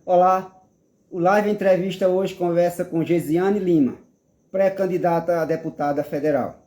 Olá, o Live Entrevista hoje conversa com Gesiane Lima, pré-candidata a deputada federal.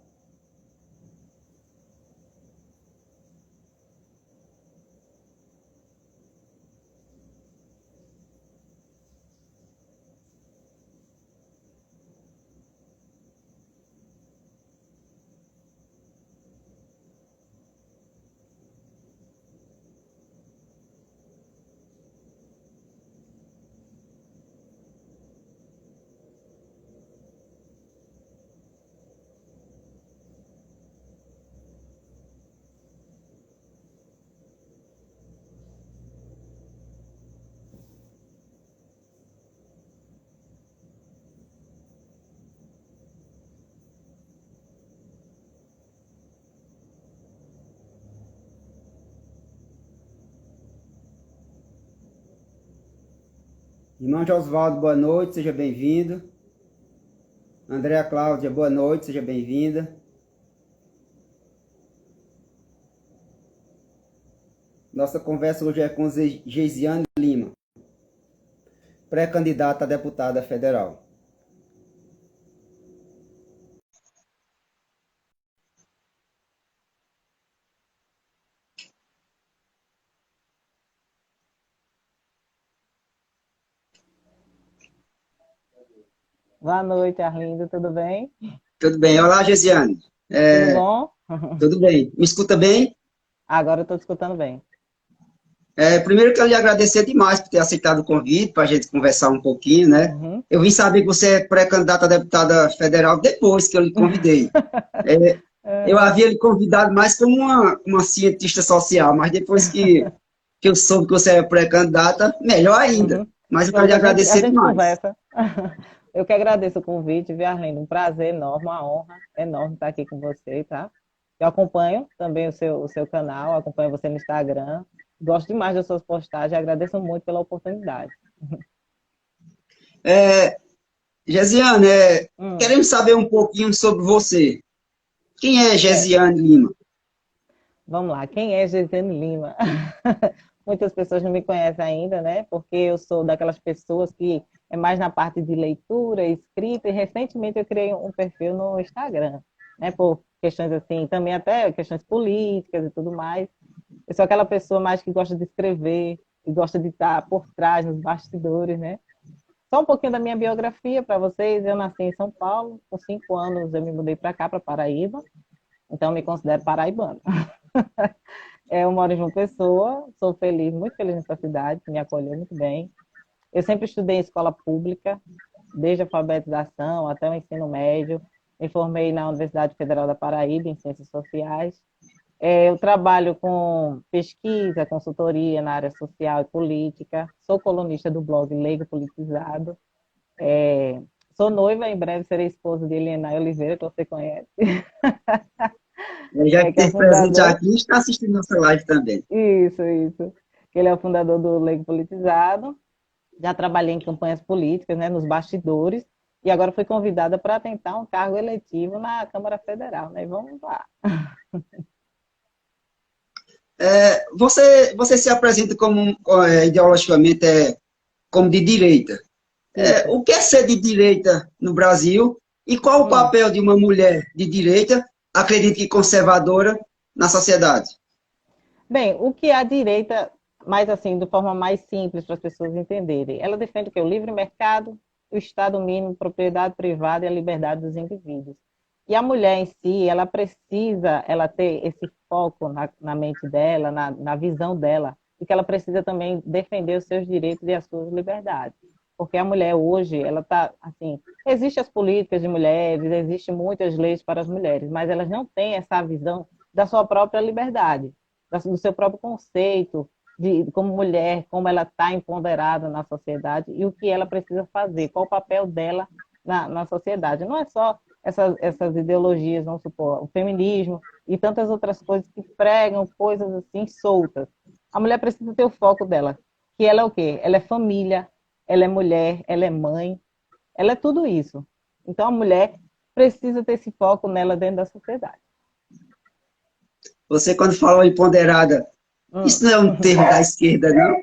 Irmão Osvaldo, boa noite, seja bem-vindo. Andréa Cláudia, boa noite, seja bem-vinda. Nossa conversa hoje é com Gesiane Lima, pré-candidata a deputada federal. Boa noite, Arlindo, tudo bem? Tudo bem? Olá, Gesiane. Tudo bom? Tudo bem? Me escuta bem? Agora eu estou te escutando bem. Primeiro, quero lhe agradecer demais por ter aceitado o convite para a gente conversar um pouquinho, né? Uhum. Eu vim saber que você é pré-candidata a deputada federal depois que eu lhe convidei. Eu Uhum. havia lhe convidado mais como uma cientista social, mas depois que eu soube que você é pré-candidata, melhor ainda. Uhum. Mas eu quero lhe Pronto, a agradecer gente demais. conversa. Eu que agradeço o convite, viu, Arlindo? Um prazer enorme, uma honra enorme estar aqui com você, tá? Eu acompanho também o seu canal, acompanho você no Instagram. Gosto demais das suas postagens, agradeço muito pela oportunidade. Gesiane, Hum, queremos saber um pouquinho sobre você. Quem é certo. Gesiane Lima? Vamos lá, quem é Gisele Lima? Muitas pessoas não me conhecem ainda, né? Porque eu sou daquelas pessoas que é mais na parte de leitura, escrita, e recentemente eu criei um perfil no Instagram, né? Por questões assim, também até questões políticas e tudo mais. Eu sou aquela pessoa mais que gosta de escrever, que gosta de estar por trás, nos bastidores, né? Só um pouquinho da minha biografia para vocês. Eu nasci em São Paulo, com 5 anos eu me mudei para cá, para Paraíba, então eu me considero paraibana. Eu moro em João Pessoa, sou feliz, muito feliz nessa cidade, que me acolheu muito bem. Eu sempre estudei em escola pública, desde a alfabetização até o ensino médio. Me formei na Universidade Federal da Paraíba, em Ciências Sociais. Eu trabalho com pesquisa, consultoria na área social e política. Sou colunista do blog Leigo Politizado. Sou noiva, em breve serei esposa de Eliana Oliveira, que você conhece, Já que que é o esteve presente fundador. aqui, está assistindo nossa live também. Isso, isso. Ele é o fundador do Leigo Politizado. Já trabalhei em campanhas políticas, né, nos bastidores, e agora fui convidada para tentar um cargo eletivo na Câmara Federal, né? Vamos lá. Você se apresenta como, ideologicamente, como de direita. Isso. O que é ser de direita no Brasil e qual o Hum. papel de uma mulher de direita, acredito que conservadora, na sociedade? Bem, o que a direita, mais assim, de forma mais simples para as pessoas entenderem, ela defende o que? O livre mercado, o Estado mínimo, propriedade privada e a liberdade dos indivíduos. E a mulher em si, ela precisa ela ter esse foco na mente dela, na visão dela, e que ela precisa também defender os seus direitos e as suas liberdades. Porque a mulher hoje, ela está, assim, existem as políticas de mulheres, existem muitas leis para as mulheres, mas elas não têm essa visão da sua própria liberdade, do seu próprio conceito, de como mulher, como ela está empoderada na sociedade e o que ela precisa fazer, qual o papel dela na sociedade. Não é só essas ideologias, vamos supor, o feminismo e tantas outras coisas que pregam coisas assim soltas. A mulher precisa ter o foco dela, que ela é o quê? Ela é família, ela é mulher, ela é mãe, ela é tudo isso. Então a mulher precisa ter esse foco nela dentro da sociedade. Você, quando falou empoderada, Hum. isso não é um termo da esquerda, não?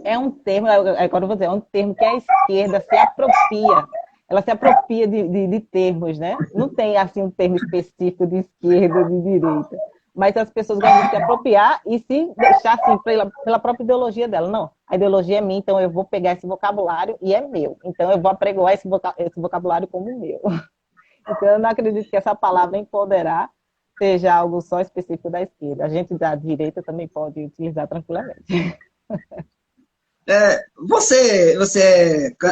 É um termo, agora eu vou dizer, é um termo que a esquerda se apropria. Ela se apropria de termos, né? Não tem, assim, um termo específico de esquerda, de direita. Mas as pessoas gostam de se apropriar e se deixar, assim, pela própria ideologia dela. Não, a ideologia é minha, então eu vou pegar esse vocabulário e é meu. Então eu vou apregoar esse vocabulário como meu. Então eu não acredito que essa palavra empoderar seja algo só específico da esquerda. A gente da direita também pode utilizar tranquilamente.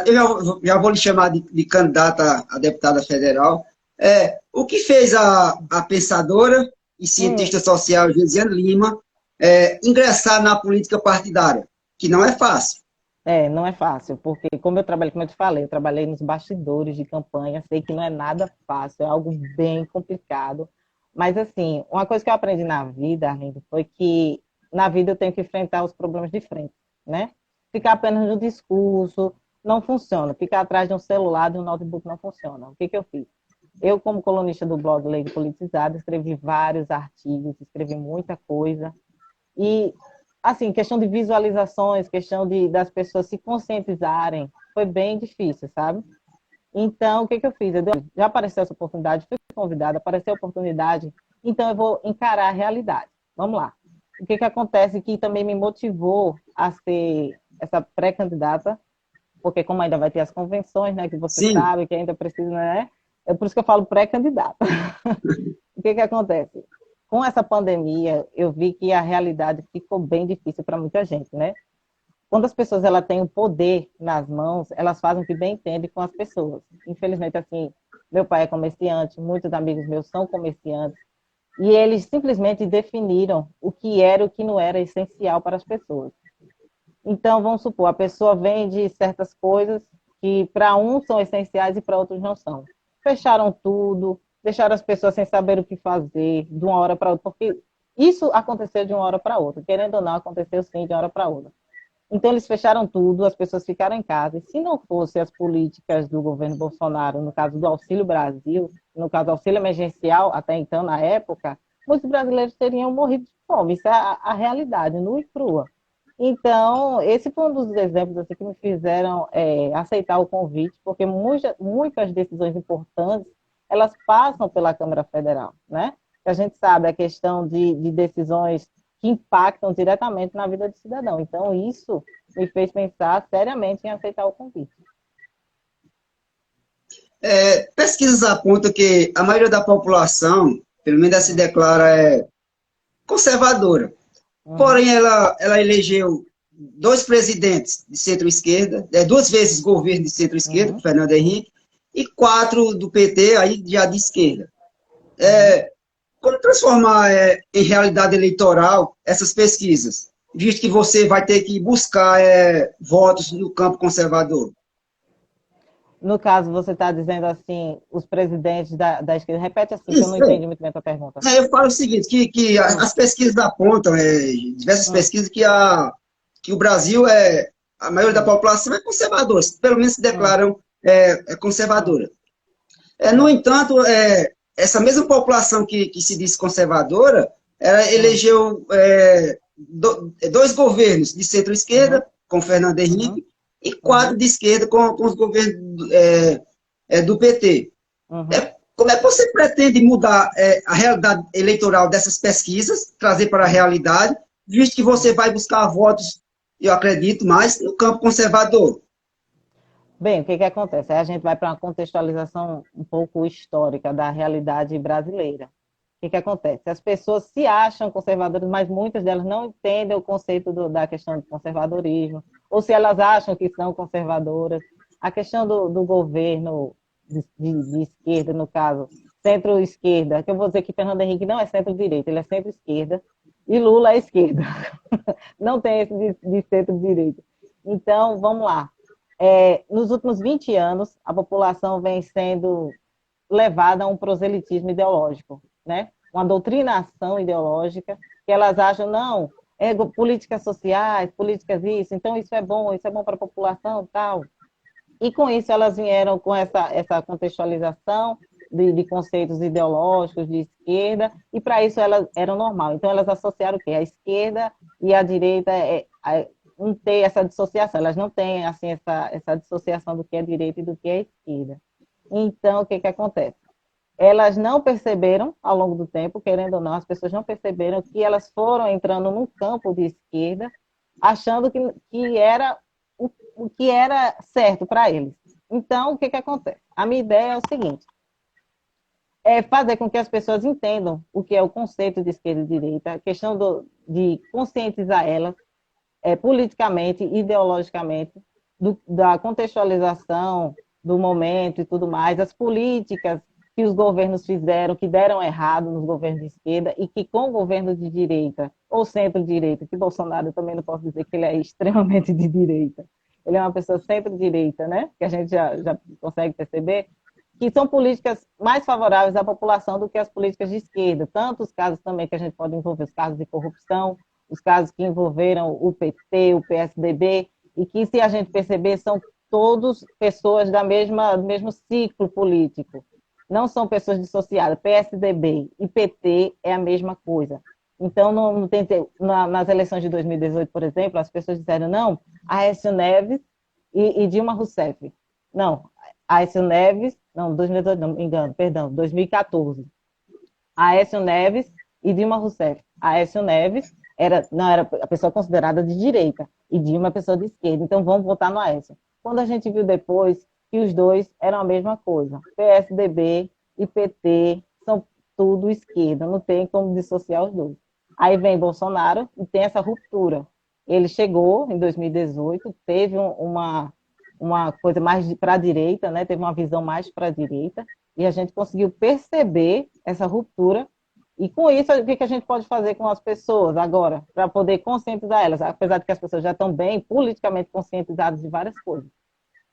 Eu já vou lhe chamar de candidata a deputada federal. O que fez a pensadora e Hum, cientista social Josiane Lima ingressar na política partidária? Que não é fácil. não é fácil, porque como eu trabalhei, como eu te falei, eu trabalhei nos bastidores de campanha, sei que não é nada fácil, é algo bem complicado. Mas, assim, uma coisa que eu aprendi na vida, Arlindo, foi que na vida eu tenho que enfrentar os problemas de frente, né? Ficar apenas no discurso não funciona. Ficar atrás de um celular, de um notebook não funciona. O que que eu fiz? Eu, como colunista do blog Leigo Politizado, escrevi vários artigos, escrevi muita coisa. E, assim, questão de visualizações, questão das pessoas se conscientizarem, foi bem difícil, sabe? Então, o que que eu fiz? Já apareceu essa oportunidade, fui convidada, apareceu a oportunidade, então eu vou encarar a realidade. Vamos lá. O que que acontece que também me motivou a ser essa pré-candidata, porque como ainda vai ter as convenções, né, que você Sim. sabe, que ainda precisa, né? É por isso que eu falo pré-candidata. O que que acontece? Com essa pandemia, eu vi que a realidade ficou bem difícil para muita gente, né? Quando as pessoas têm o poder nas mãos, elas fazem o que bem entendem com as pessoas. Infelizmente, assim, meu pai é comerciante, muitos amigos meus são comerciantes, e eles simplesmente definiram o que era e o que não era essencial para as pessoas. Então, vamos supor, a pessoa vende certas coisas que para uns são essenciais e para outros não são. Fecharam tudo, deixaram as pessoas sem saber o que fazer de uma hora para outra, porque isso aconteceu de uma hora para outra, querendo ou não, aconteceu sim de uma hora para outra. Então, eles fecharam tudo, as pessoas ficaram em casa. E se não fosse as políticas do governo Bolsonaro, no caso do Auxílio Brasil, no caso do auxílio emergencial, até então, na época, muitos brasileiros teriam morrido de fome. Isso é a realidade, nua e crua. Então, esse foi um dos exemplos assim, que me fizeram aceitar o convite, porque muitas decisões importantes, elas passam pela Câmara Federal, né? A gente sabe a questão de decisões que impactam diretamente na vida do cidadão. Então, isso me fez pensar seriamente em aceitar o convite. Pesquisas apontam que a maioria da população, pelo menos se Uhum. declara conservadora. Uhum. Porém, ela elegeu dois presidentes de centro-esquerda, duas vezes governo de centro-esquerda, com Uhum. Fernando Henrique, e quatro do PT, aí já de esquerda. Uhum. Quando transformar em realidade eleitoral essas pesquisas, visto que você vai ter que buscar votos no campo conservador? No caso, você está dizendo assim, os presidentes da esquerda. Repete assim, que eu não Isso, entendi muito bem a tua pergunta. eu falo o seguinte, que Hum, as pesquisas apontam, diversas hum, pesquisas, que o Brasil a maioria da hum, população é conservadora, pelo menos se hum, declaram hum, conservadora. No certo. entanto, essa mesma população que se diz conservadora, ela Hum, elegeu dois governos de uhum, centro-esquerda, com Fernando uhum, Henrique, e quatro uhum, de esquerda com os governos do PT. uhum. Como é que você pretende mudar a realidade eleitoral dessas pesquisas, trazer para a Hum, realidade, visto que você hum. vai buscar votos, eu acredito, mais no campo conservador? Bem, o que que acontece? Aí a gente vai para uma contextualização um pouco histórica da realidade brasileira. O que que acontece? As pessoas se acham conservadoras, mas muitas delas não entendem o conceito da questão do conservadorismo, ou se elas acham que são conservadoras. A questão do governo de esquerda, no caso, centro-esquerda, que eu vou dizer que Fernando Henrique não é centro-direita, ele é centro-esquerda, e Lula é esquerda. Não tem esse de centro-direita. Então, vamos lá. Nos últimos 20 anos, a população vem sendo levada a um proselitismo ideológico, né? Uma doutrinação ideológica, que elas acham, não, políticas sociais, políticas isso é bom para a população, tal. E com isso elas vieram com essa contextualização de conceitos ideológicos de esquerda, e para isso elas eram normal. Então elas associaram o quê? A esquerda e a direita não ter essa dissociação, elas não têm assim, essa dissociação do que é direita e do que é esquerda. Então, o que, que acontece? Elas não perceberam, ao longo do tempo, querendo ou não, as pessoas não perceberam que elas foram entrando num campo de esquerda, achando que era o que era certo para eles. Então, o que, que acontece? A minha ideia é o seguinte, é fazer com que as pessoas entendam o que é o conceito de esquerda e direita, a questão de conscientizar elas, politicamente, ideologicamente, da contextualização do momento e tudo mais, as políticas que os governos fizeram, que deram errado nos governos de esquerda, e que com o governo de direita, ou centro-direita, que Bolsonaro eu também não posso dizer que ele é extremamente de direita, ele é uma pessoa centro-direita, né? Que a gente já consegue perceber, que são políticas mais favoráveis à população do que as políticas de esquerda. Tanto os casos também que a gente pode envolver, os casos de corrupção, os casos que envolveram o PT, o PSDB, e que, se a gente perceber, são todos pessoas do mesmo ciclo político. Não são pessoas dissociadas. PSDB e PT é a mesma coisa. Então, nas eleições de 2018, por exemplo, as pessoas disseram não, Aécio Neves e Dilma Rousseff. Não, Aécio Neves, não, 2018, não me engano, perdão, 2014. Aécio Neves e Dilma Rousseff. Aécio Neves não era a pessoa considerada de direita e Dilma a pessoa de esquerda. Então vamos votar no Aécio. Quando a gente viu depois que os dois eram a mesma coisa, PSDB e PT são tudo esquerda, não tem como dissociar os dois. Aí vem Bolsonaro e tem essa ruptura. Ele chegou em 2018, teve uma coisa mais para a direita, né? Teve uma visão mais para a direita, e a gente conseguiu perceber essa ruptura. E com isso, o que a gente pode fazer com as pessoas agora, para poder conscientizar elas, apesar de que as pessoas já estão bem politicamente conscientizadas de várias coisas.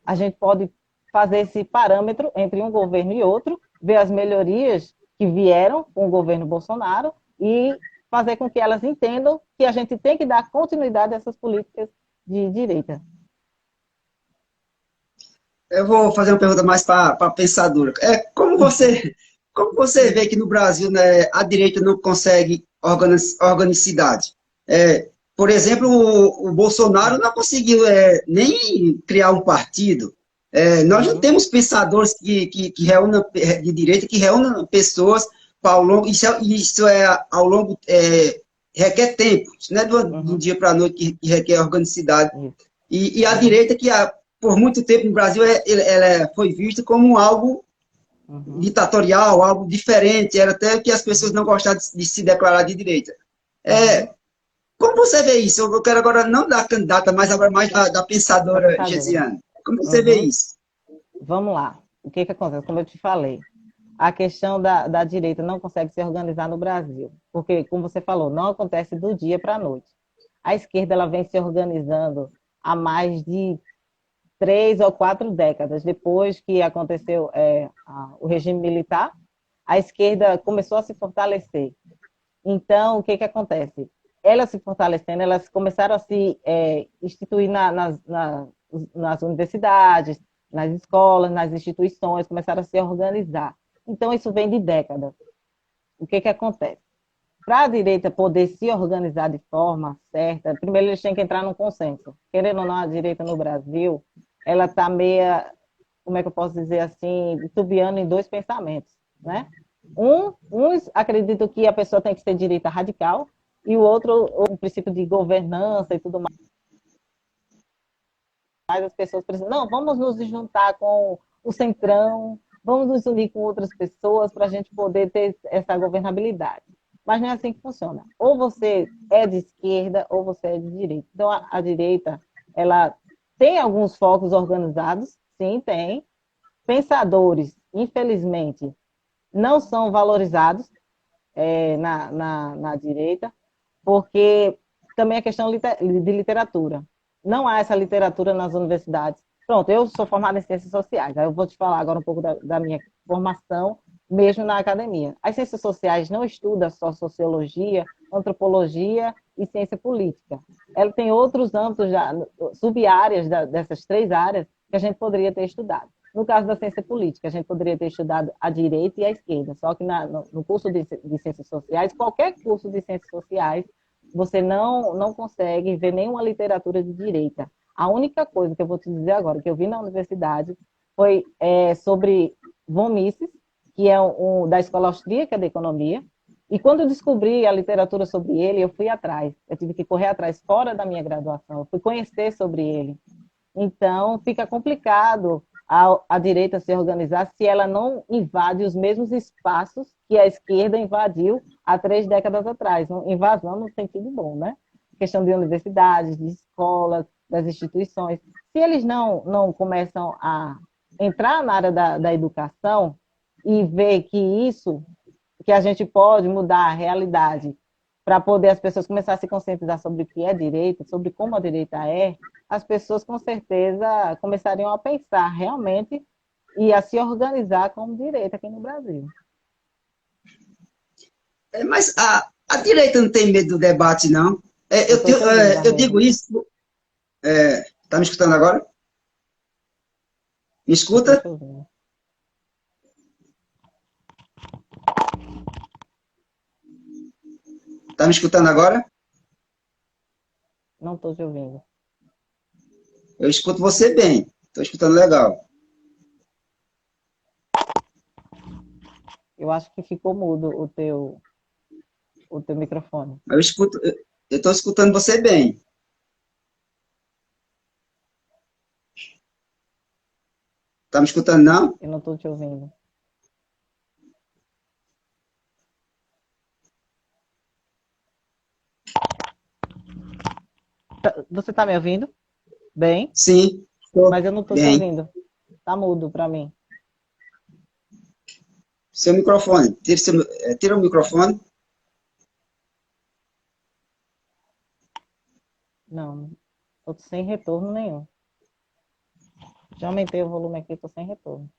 A gente pode fazer esse parâmetro entre um governo e outro, ver as melhorias que vieram com o governo Bolsonaro e fazer com que elas entendam que a gente tem que dar continuidade a essas políticas de direita. Eu vou fazer uma pergunta mais para pensadora. Como você vê que no Brasil, né, a direita não consegue organicidade? Por exemplo, o Bolsonaro não conseguiu nem criar um partido. Nós não temos pensadores que reúnam de direita, que reúnam pessoas ao longo. Isso ao longo requer tempo, isso não é do dia para a noite que requer organicidade. E a direita por muito tempo no Brasil, ela foi vista como algo ditatorial, algo diferente, era até que as pessoas não gostavam de se declarar de direita. Como você vê isso? Eu quero agora não da candidata, mas agora mais da pensadora Gesiane. Como você vê isso? Vamos lá. O que acontece? Como eu te falei, a questão da direita não consegue se organizar no Brasil, porque, como você falou, não acontece do dia para a noite. A esquerda ela vem se organizando há mais de 3 ou 4 décadas. Depois que aconteceu o regime militar, a esquerda começou a se fortalecer. Então, o que acontece? Elas se fortalecendo, elas começaram a se instituir nas universidades, nas escolas, nas instituições, começaram a se organizar. Então, isso vem de décadas. O que acontece? Para a direita poder se organizar de forma certa, primeiro eles têm que entrar num consenso. Querendo ou não, a direita no Brasil, ela está meia, como é que eu posso dizer assim, titubeando em dois pensamentos, né? Uns acreditam que a pessoa tem que ser direita radical, e o outro, o princípio de governança e tudo mais. As pessoas precisam, não, vamos nos juntar com o centrão, vamos nos unir com outras pessoas para a gente poder ter essa governabilidade. Mas não é assim que funciona. Ou você é de esquerda ou você é de direita. Então, a direita, ela tem alguns focos organizados, sim, tem. Pensadores, infelizmente, não são valorizados na direita, porque também é questão de literatura. Não há essa literatura nas universidades. Pronto, eu sou formada em ciências sociais, aí eu vou te falar agora um pouco da minha formação, mesmo na academia. As ciências sociais não estudam só sociologia, antropologia e ciência política. Ela tem outros âmbitos, sub-áreas dessas 3 áreas que a gente poderia ter estudado. No caso da ciência política, a gente poderia ter estudado a direita e a esquerda, só que no curso de ciências sociais, qualquer curso de ciências sociais, você não consegue ver nenhuma literatura de direita. A única coisa que eu vou te dizer agora, que eu vi na universidade, foi sobre von Mises, que é da Escola Austríaca de Economia, e quando eu descobri a literatura sobre ele, eu fui atrás. Eu tive que correr atrás fora da minha graduação. Eu fui conhecer sobre ele. Então, fica complicado a direita se organizar se ela não invade os mesmos espaços que a esquerda invadiu há 3 décadas atrás. Invasão no sentido bom, né? Questão de universidades, de escolas, das instituições. Se eles não começam a entrar na área da educação e ver que isso, que a gente pode mudar a realidade para poder as pessoas começar a se conscientizar sobre o que é direita, sobre como a direita é, as pessoas com certeza começariam a pensar realmente e a se organizar como direita aqui no Brasil. Mas a direita não tem medo do debate, não. Eu estou te ouvindo, Eu digo Arlindo. isso. Tá me escutando agora? Me Eu estou escuta? te ouvindo. Tá me escutando agora? Não estou te ouvindo. Eu escuto você bem. Estou escutando legal. Eu acho que ficou mudo o teu microfone. Eu escuto, eu estou escutando você bem. Tá me escutando, não? Eu não estou te ouvindo. Você está me ouvindo? Bem, Sim, estou mas eu não estou te bem. ouvindo. Está mudo para mim. Seu microfone. Tira o microfone. Não, estou sem retorno nenhum. Já aumentei o volume aqui, estou sem retorno.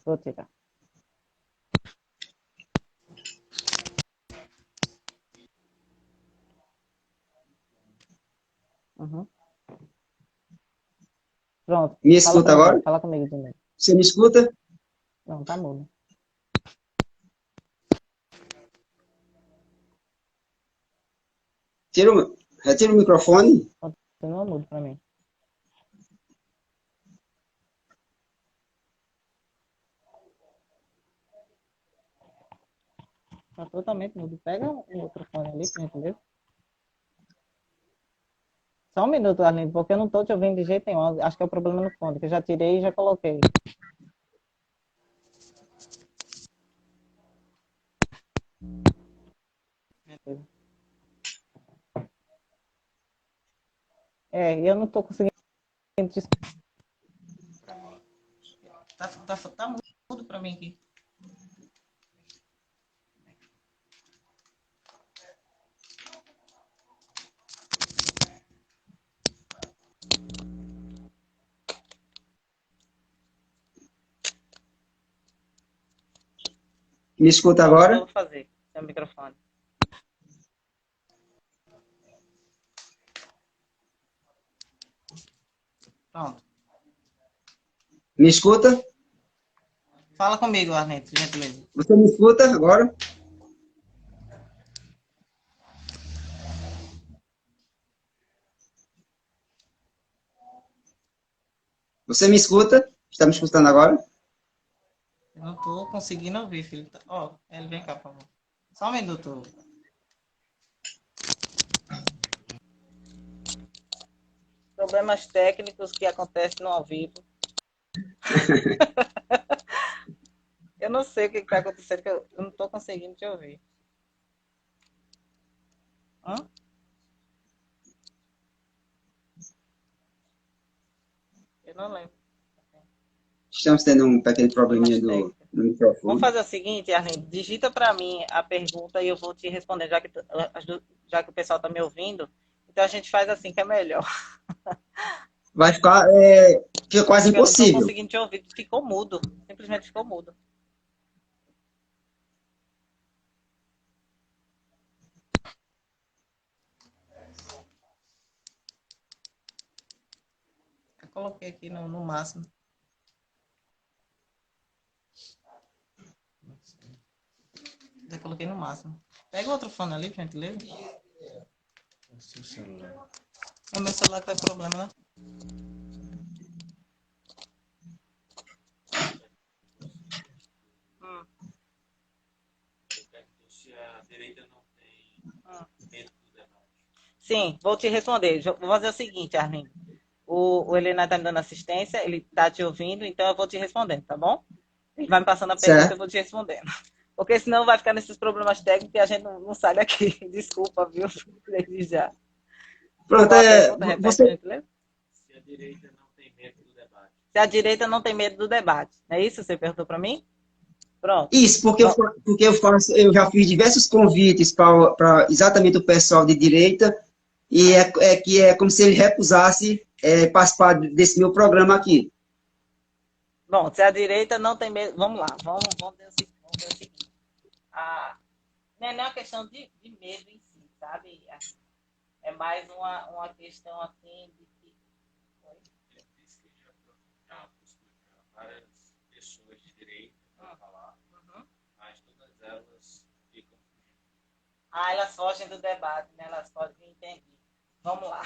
Vou tirar. Uhum. Pronto, Me fala escuta comigo, agora? fala comigo de novo. Você me escuta? Não, tá mudo. Retira o microfone. Continua mudo para mim. Tá totalmente mudo. Pega um outro fone ali, por gentileza. Só um minuto, Arlindo, porque eu não tô te ouvindo de jeito nenhum. Acho que é o problema no fone, que eu já tirei e já coloquei. E eu não tô conseguindo te escutar. Tá mudo para mim aqui. Me escuta Pronto, agora? vou fazer. Seu microfone. Pronto. Me escuta? Fala comigo, Arlindo, por gentileza. Você me escuta agora? Você me escuta? Está me escutando agora? Eu não tô conseguindo ouvir, filho. Ó, ele vem cá, por favor. Só um minuto. Problemas técnicos que acontecem no ao vivo. Eu não sei o que está acontecendo, que eu não estou conseguindo te ouvir. Hã? Eu não lembro. Estamos tendo um pequeno probleminha Problemas no técnicos. Vamos microfone. fazer o seguinte, Arlindo, digita para mim a pergunta e eu vou te responder, já que o pessoal está me ouvindo. Então a gente faz assim, que é melhor. Vai ficar, fica quase Porque eu não estou impossível. conseguindo te ouvir. Ficou mudo. Simplesmente ficou mudo. Eu coloquei aqui no máximo. coloquei no máximo. Pega outro fone ali, por gentileza. É o meu celular que tá com problema, né? Se a direita não tem medo do debate. Sim, vou te responder. Vou fazer o seguinte, Arlindo. O Helena está me dando assistência, ele está te ouvindo, então eu vou te respondendo, tá bom? Ele vai me passando a pergunta, eu vou te respondendo. Porque senão vai ficar nesses problemas técnicos e a gente não sai daqui. Desculpa, viu? Desde já. Pronto, Pergunta, você... Se a direita não tem medo do debate. Se a direita não tem medo do debate. É isso que você perguntou para mim? Pronto. Isso, porque eu já fiz diversos convites para exatamente o pessoal de direita, e que é como se ele recusasse participar desse meu programa aqui. Bom, se a direita não tem medo... Vamos lá, vamos ver o seguinte. Não é uma questão de medo em si, sabe? É mais uma questão assim de que... Ele disse que já várias pessoas de direita para falar, mas todas elas ficam fugindo. Elas fogem do debate, né? Elas podem entender. Vamos lá.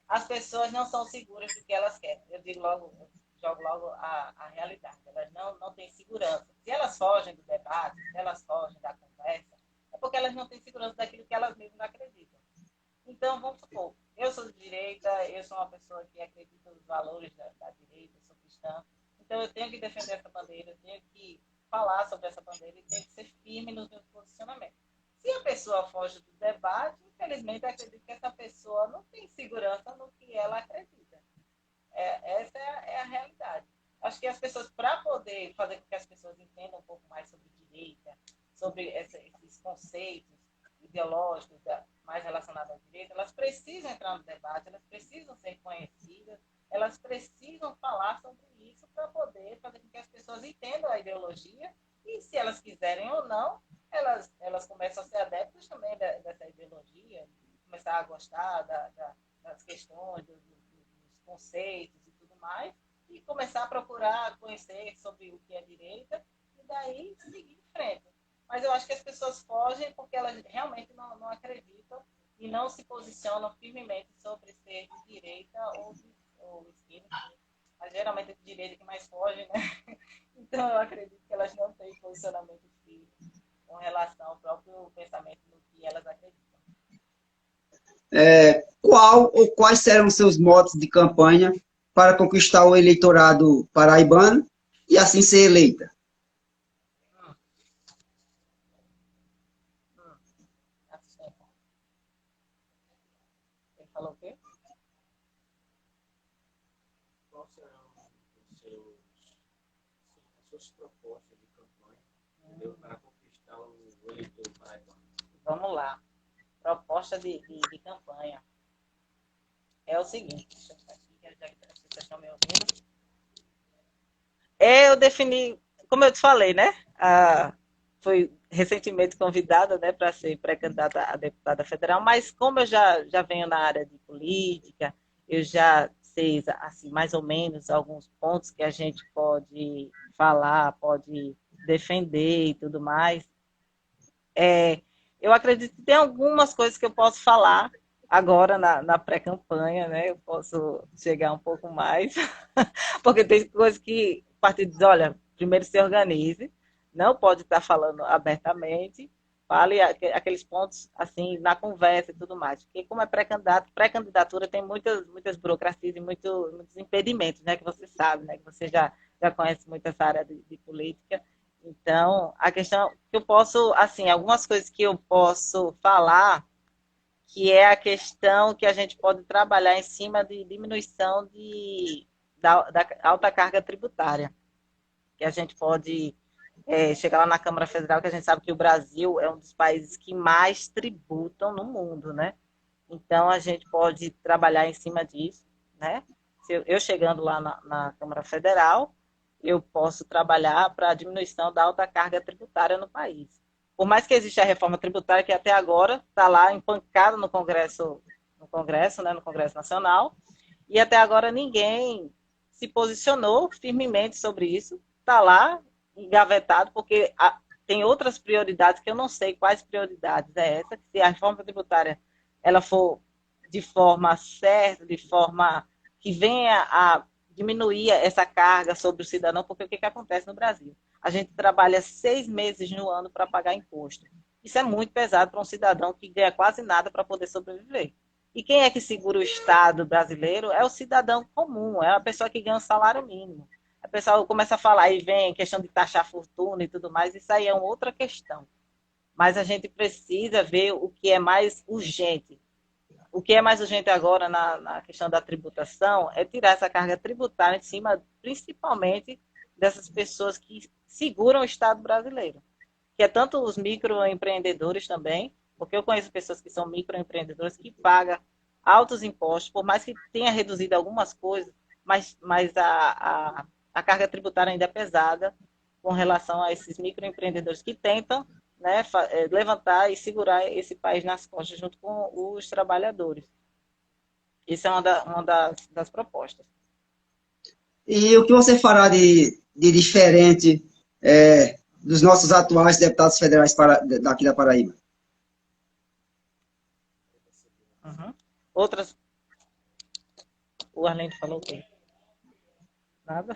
As pessoas não são seguras do que elas querem. Eu digo logo, jogo logo a realidade. Elas não têm segurança. Se elas fogem do debate, se elas fogem da conversa, é porque elas não têm segurança daquilo que elas mesmas acreditam. Então, vamos supor, eu sou de direita, eu sou uma pessoa que acredita nos valores da direita, eu sou cristã, então eu tenho que defender essa bandeira, eu tenho que falar sobre essa bandeira e tenho que ser firme nos meus posicionamentos. Se a pessoa foge do debate, infelizmente, eu acredito que essa pessoa não tem segurança no que ela acredita. Essa é a realidade. Acho que as pessoas, para poder fazer com que as pessoas entendam um pouco mais sobre direita, sobre esses conceitos ideológicos mais relacionados à direita, elas precisam entrar no debate, elas precisam ser conhecidas, elas precisam falar sobre isso para poder fazer com que as pessoas entendam a ideologia e, se elas quiserem ou não, elas começam a ser adeptas também dessa ideologia, começar a gostar das questões, dos conceitos e tudo mais, e começar a procurar conhecer sobre o que é direita e daí seguir em frente. Mas eu acho que as pessoas fogem porque elas realmente não acreditam e não se posicionam firmemente sobre ser de direita ou esquerda. Mas geralmente é de direita que mais foge, né? Então eu acredito que elas não têm posicionamento firme com relação ao próprio pensamento no que elas acreditam. Qual ou quais serão seus modos de campanha para conquistar o eleitorado paraibano e assim ser eleita? Ele falou o quê? Quais serão as suas propostas de campanha para conquistar o eleitor paraibano? Vamos lá. Proposta de campanha. É o seguinte, deixa eu ficar aqui, já que vocês estão me ouvindo. Eu defini, como eu te falei, né? Fui recentemente convidada, né, para ser pré-candidata a deputada federal, mas como eu já venho na área de política, eu já sei, assim, mais ou menos alguns pontos que a gente pode falar, pode defender e tudo mais. Eu acredito que tem algumas coisas que eu posso falar agora na pré-campanha, né? Eu posso chegar um pouco mais, porque tem coisas que o partido diz, olha, primeiro se organize, não pode estar falando abertamente, fale aqueles pontos assim na conversa e tudo mais, porque como é pré-candidatura tem muitas burocracias e muitos impedimentos, né? Que você sabe, né? Que você já conhece muito essa área de política. Então, a questão que eu posso, assim, algumas coisas que eu posso falar, que é a questão que a gente pode trabalhar em cima de diminuição da alta carga tributária, que a gente pode chegar lá na Câmara Federal, que a gente sabe que o Brasil é um dos países que mais tributam no mundo, né? Então, a gente pode trabalhar em cima disso, né? Eu chegando lá na Câmara Federal, eu posso trabalhar para a diminuição da alta carga tributária no país. Por mais que exista a reforma tributária, que até agora está lá empancada no Congresso, né, no Congresso Nacional, e até agora ninguém se posicionou firmemente sobre isso, está lá engavetado, porque tem outras prioridades que eu não sei quais prioridades é essa, se a reforma tributária ela for de forma certa, de forma que venha a diminuir essa carga sobre o cidadão, porque o que acontece no Brasil? A gente trabalha 6 meses no ano para pagar imposto. Isso é muito pesado para um cidadão que ganha quase nada para poder sobreviver. E quem é que segura o Estado brasileiro? É o cidadão comum, é a pessoa que ganha o salário mínimo. A pessoa começa a falar e vem questão de taxar fortuna e tudo mais, isso aí é uma outra questão. Mas a gente precisa ver o que é mais urgente. O que é mais urgente agora na questão da tributação é tirar essa carga tributária em cima, principalmente, dessas pessoas que seguram o Estado brasileiro, que é tanto os microempreendedores também, porque eu conheço pessoas que são microempreendedores que pagam altos impostos, por mais que tenha reduzido algumas coisas, mas a carga tributária ainda é pesada com relação a esses microempreendedores que tentam, né, levantar e segurar esse país nas costas junto com os trabalhadores. Isso é uma das propostas. E o que você fará de diferente dos nossos atuais deputados federais daqui da Paraíba? Uhum. Outras. O Arlindo falou o quê? Nada?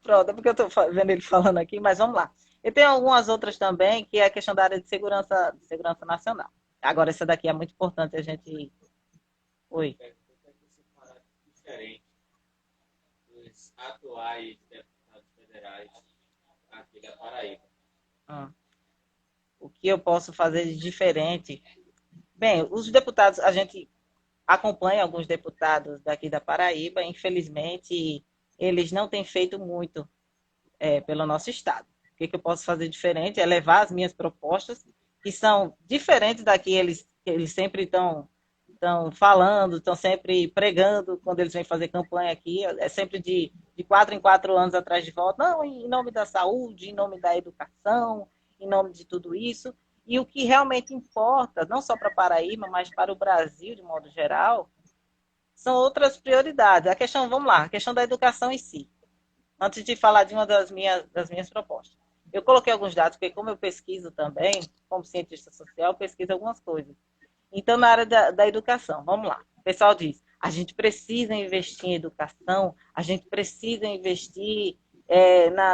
Pronto, é porque eu estou vendo ele falando aqui, mas vamos lá. E tem algumas outras também, que é a questão da área de segurança nacional. Agora, essa daqui é muito importante a gente. Oi. Diferente dos atuais deputados federais aqui da Paraíba. O que eu posso fazer de diferente? Bem, os deputados, a gente acompanha alguns deputados daqui da Paraíba, infelizmente, eles não têm feito muito pelo nosso estado. O que eu posso fazer diferente é levar as minhas propostas, que são diferentes que eles sempre estão falando, estão sempre pregando quando eles vêm fazer campanha aqui, é sempre de 4 em 4 anos atrás de volta, não, em nome da saúde, em nome da educação, em nome de tudo isso. E o que realmente importa, não só para Paraíba, mas para o Brasil de modo geral, são outras prioridades. A questão, vamos lá, a questão da educação em si. Antes de falar de uma das minhas propostas. Eu coloquei alguns dados, porque como eu pesquiso também, como cientista social, eu pesquiso algumas coisas. Então, na área da educação, vamos lá. O pessoal diz, a gente precisa investir em educação, a gente precisa investir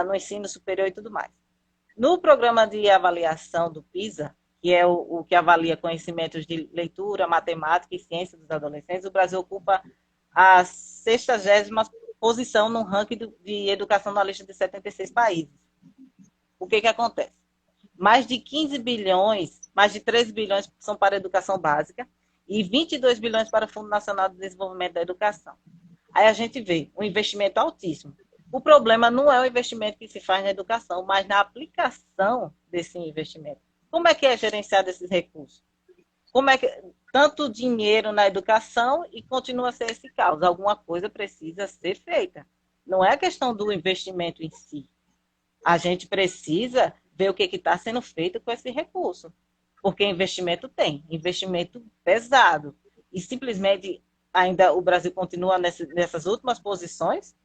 no ensino superior e tudo mais. No programa de avaliação do PISA, que é o que avalia conhecimentos de leitura, matemática e ciência dos adolescentes, o Brasil ocupa a 60ª posição no ranking de educação na lista de 76 países. O que acontece? Mais de 15 bilhões, mais de 13 bilhões são para a educação básica e 22 bilhões para o Fundo Nacional de Desenvolvimento da Educação. Aí a gente vê um investimento altíssimo. O problema não é o investimento que se faz na educação, mas na aplicação desse investimento. Como é que é gerenciado esses recursos? Como é que tanto dinheiro na educação e continua a ser esse caos? Alguma coisa precisa ser feita. Não é a questão do investimento em si. A gente precisa ver o que está sendo feito com esse recurso. Porque investimento tem, investimento pesado. E simplesmente ainda o Brasil continua nessas últimas posições,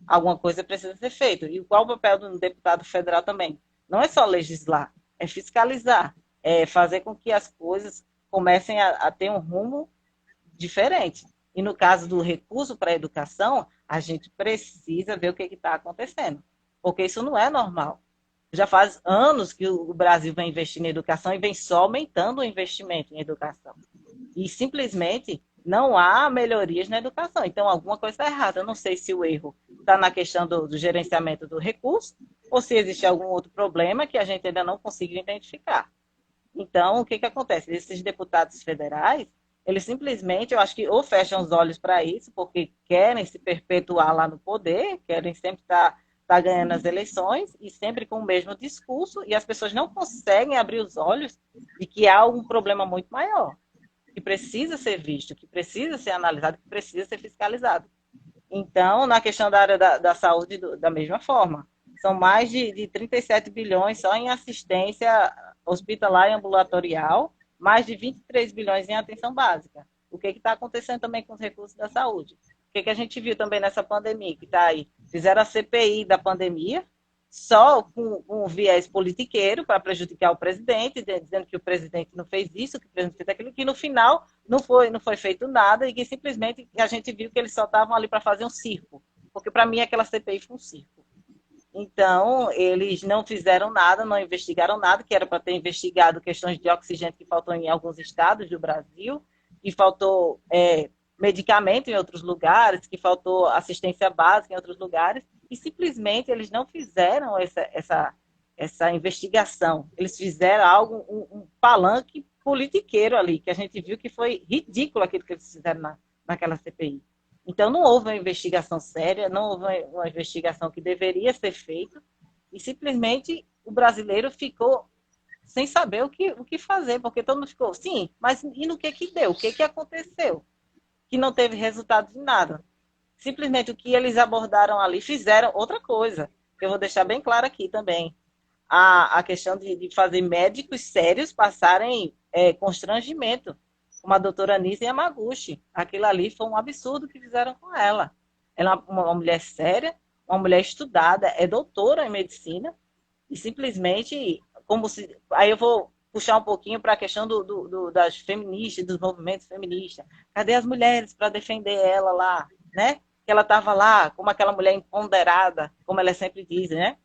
alguma coisa precisa ser feita. E qual o papel do deputado federal também? Não é só legislar, é fiscalizar, é fazer com que as coisas comecem a ter um rumo diferente. E no caso do recurso para a educação, a gente precisa ver o que está acontecendo, porque isso não é normal. Já faz anos que o Brasil vem investindo em educação e vem só aumentando o investimento em educação. E simplesmente não há melhorias na educação. Então, alguma coisa está errada. Eu não sei se o erro está na questão do gerenciamento do recurso ou se existe algum outro problema que a gente ainda não conseguiu identificar. Então, o que acontece? Esses deputados federais, eles simplesmente, eu acho que ou fecham os olhos para isso, porque querem se perpetuar lá no poder, querem sempre estar ganhando as eleições e sempre com o mesmo discurso, e as pessoas não conseguem abrir os olhos de que há um problema muito maior, que precisa ser visto, que precisa ser analisado, que precisa ser fiscalizado. Então, na questão da área da saúde, da mesma forma, são mais de 37 bilhões só em assistência hospitalar e ambulatorial, mais de 23 bilhões em atenção básica. O que está acontecendo também com os recursos da saúde? O que a gente viu também nessa pandemia que está aí? Fizeram a CPI da pandemia, só com um viés politiqueiro para prejudicar o presidente, dizendo que o presidente não fez isso, que o presidente fez aquilo, que no final não foi feito nada e que simplesmente a gente viu que eles só estavam ali para fazer um circo. Porque para mim aquela CPI foi um circo. Então, eles não fizeram nada, não investigaram nada, que era para ter investigado questões de oxigênio que faltou em alguns estados do Brasil, que faltou medicamento em outros lugares, que faltou assistência básica em outros lugares, e simplesmente eles não fizeram essa investigação. Eles fizeram algo, um palanque politiqueiro ali, que a gente viu que foi ridículo aquilo que eles fizeram naquela CPI. Então, não houve uma investigação séria, não houve uma investigação que deveria ser feita, e simplesmente o brasileiro ficou sem saber o que fazer, porque todo mundo ficou, sim, mas e no que deu? O que aconteceu? Que não teve resultado de nada. Simplesmente o que eles abordaram ali, fizeram outra coisa, que eu vou deixar bem claro aqui também. A questão de fazer médicos sérios passarem constrangimento, como a doutora Nise Yamaguchi. Aquilo ali foi um absurdo que fizeram com ela. Ela é uma mulher séria, uma mulher estudada, é doutora em medicina, e simplesmente, como se... Aí eu vou puxar um pouquinho para a questão das feministas, dos movimentos feministas. Cadê as mulheres para defender ela lá, né? Que ela estava lá como aquela mulher empoderada, como ela sempre diz, né?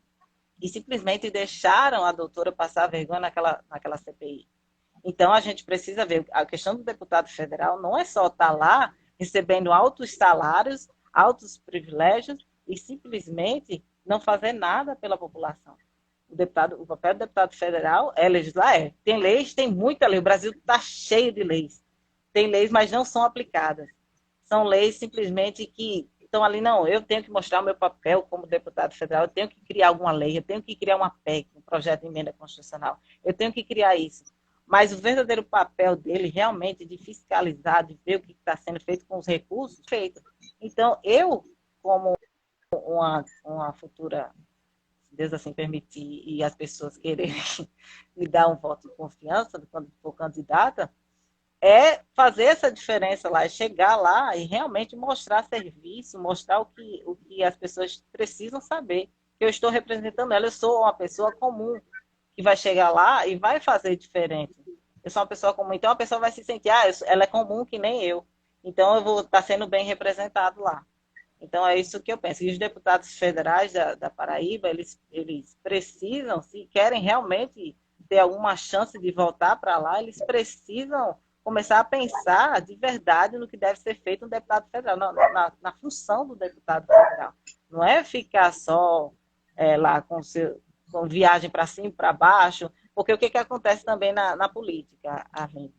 E simplesmente deixaram a doutora passar vergonha naquela CPI. Então, a gente precisa ver, a questão do deputado federal não é só estar lá recebendo altos salários, altos privilégios e simplesmente não fazer nada pela população. O papel do deputado federal é legislar. Tem leis, tem muita lei. O Brasil está cheio de leis. Tem leis, mas não são aplicadas. São leis simplesmente que estão ali, não, eu tenho que mostrar o meu papel como deputado federal, eu tenho que criar alguma lei, eu tenho que criar uma PEC, um projeto de emenda constitucional, eu tenho que criar isso. Mas o verdadeiro papel dele realmente de fiscalizar, de ver o que está sendo feito com os recursos, feito. Então, eu, como uma futura, se Deus assim permitir, e as pessoas quererem me dar um voto de confiança quando for candidata, é fazer essa diferença lá, é chegar lá e realmente mostrar serviço, mostrar o que as pessoas precisam saber. Eu estou representando ela, eu sou uma pessoa comum, que vai chegar lá e vai fazer diferente. Eu sou uma pessoa comum, então a pessoa vai se sentir, ela é comum que nem eu. Então eu vou estar sendo bem representado lá. Então é isso que eu penso. E os deputados federais da Paraíba, eles precisam, se querem realmente ter alguma chance de voltar para lá, eles precisam começar a pensar de verdade no que deve ser feito um deputado federal, na função do deputado federal. Não é ficar só lá com viagem para cima e para baixo, porque o que acontece também na política, Arlindo,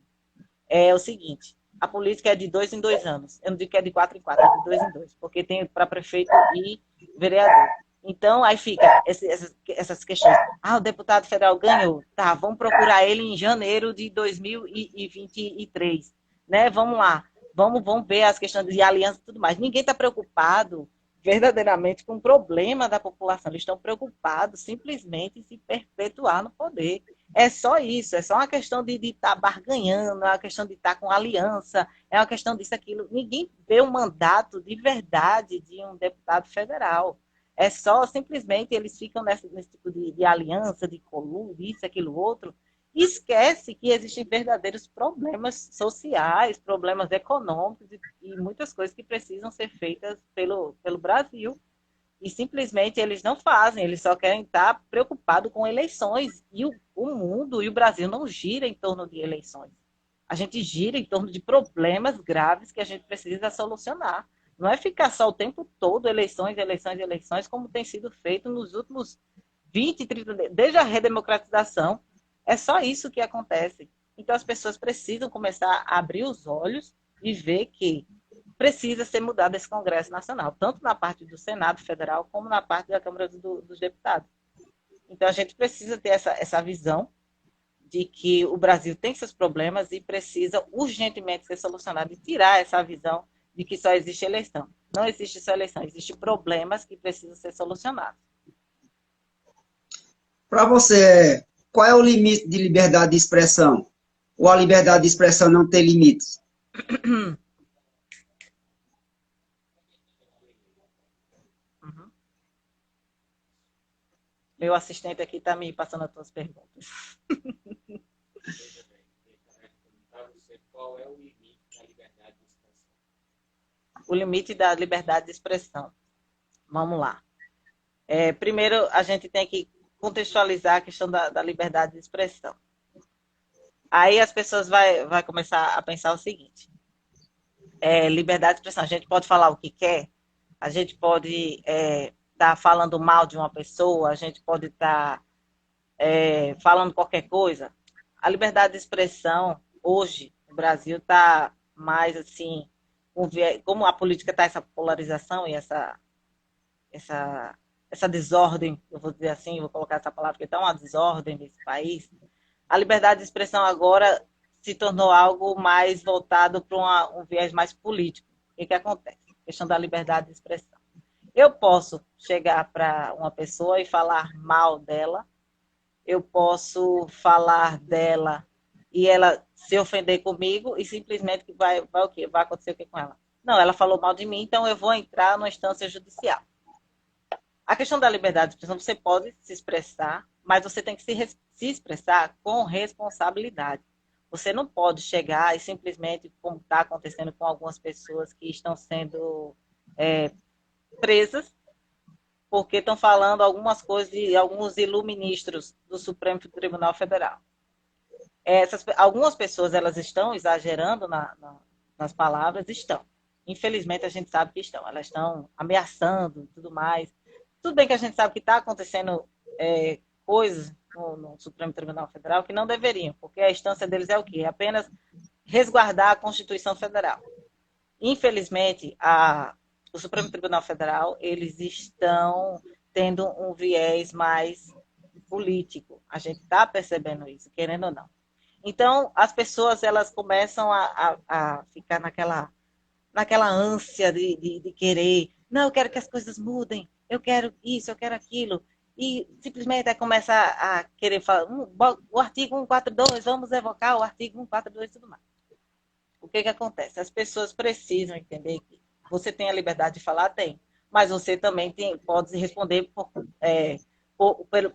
é o seguinte, a política é de 2 em 2 anos, eu não digo que é de 4 em 4, é de 2 em 2, porque tem para prefeito e vereador. Então, aí fica essas questões. O deputado federal ganhou. Tá, vamos procurar ele em janeiro de 2023. Né? Vamos lá. Vamos ver as questões de aliança e tudo mais. Ninguém está preocupado verdadeiramente com o problema da população. Eles estão preocupados simplesmente em se perpetuar no poder. É só isso, é só uma questão de estar barganhando, é uma questão de estar com aliança, é uma questão disso, aquilo. Ninguém vê o mandato de verdade de um deputado federal. É só, simplesmente, eles ficam nesse tipo de aliança, de colúdio, isso, aquilo, outro, e esquece que existem verdadeiros problemas sociais, problemas econômicos e muitas coisas que precisam ser feitas pelo Brasil. E simplesmente eles não fazem, eles só querem estar preocupados com eleições. E o mundo e o Brasil não gira em torno de eleições. A gente gira em torno de problemas graves que a gente precisa solucionar. Não é ficar só o tempo todo eleições, eleições, eleições, como tem sido feito nos últimos 20, 30, desde a redemocratização. É só isso que acontece. Então as pessoas precisam começar a abrir os olhos e ver que precisa ser mudado esse Congresso Nacional, tanto na parte do Senado Federal, como na parte da Câmara dos Deputados. Então, a gente precisa ter essa visão de que o Brasil tem seus problemas e precisa urgentemente ser solucionado e tirar essa visão de que só existe eleição. Não existe só eleição, existem problemas que precisam ser solucionados. Para você, qual é o limite de liberdade de expressão? Ou a liberdade de expressão não tem limites? Meu assistente aqui está me passando as tuas perguntas. Veja bem, para você, qual é o limite da liberdade de expressão? O limite da liberdade de expressão. Vamos lá. Primeiro, a gente tem que contextualizar a questão da liberdade de expressão. Aí as pessoas vai começar a pensar o seguinte: liberdade de expressão, a gente pode falar o que quer, a gente pode estar falando mal de uma pessoa, a gente pode estar falando qualquer coisa. A liberdade de expressão, hoje, no Brasil, está mais assim, como a política está essa polarização e essa desordem, eu vou dizer assim, vou colocar essa palavra, porque está uma desordem nesse país. A liberdade de expressão agora se tornou algo mais voltado para um viés mais político. O que acontece? A questão da liberdade de expressão. Eu posso chegar para uma pessoa e falar mal dela, eu posso falar dela e ela se ofender comigo e simplesmente vai o quê? Vai acontecer o que com ela? Não, ela falou mal de mim, então eu vou entrar numa instância judicial. A questão da liberdade de expressão, você pode se expressar, mas você tem que se expressar com responsabilidade. Você não pode chegar e simplesmente, como está acontecendo com algumas pessoas que estão sendo presas, porque estão falando algumas coisas de alguns iluministros do Supremo Tribunal Federal. Algumas pessoas elas estão exagerando nas palavras, estão. Infelizmente, a gente sabe que estão. Elas estão ameaçando e tudo mais. Tudo bem que a gente sabe que está acontecendo coisas no Supremo Tribunal Federal que não deveriam, porque a instância deles é o quê? É apenas resguardar a Constituição Federal. Infelizmente, o Supremo Tribunal Federal, eles estão tendo um viés mais político. A gente está percebendo isso, querendo ou não. Então, as pessoas elas começam a ficar naquela ânsia de querer. Não, eu quero que as coisas mudem. Eu quero isso, eu quero aquilo. E simplesmente começa a querer falar o artigo 142, vamos evocar o artigo 142 e tudo mais. O que acontece? As pessoas precisam entender que você tem a liberdade de falar, tem. Mas você também pode responder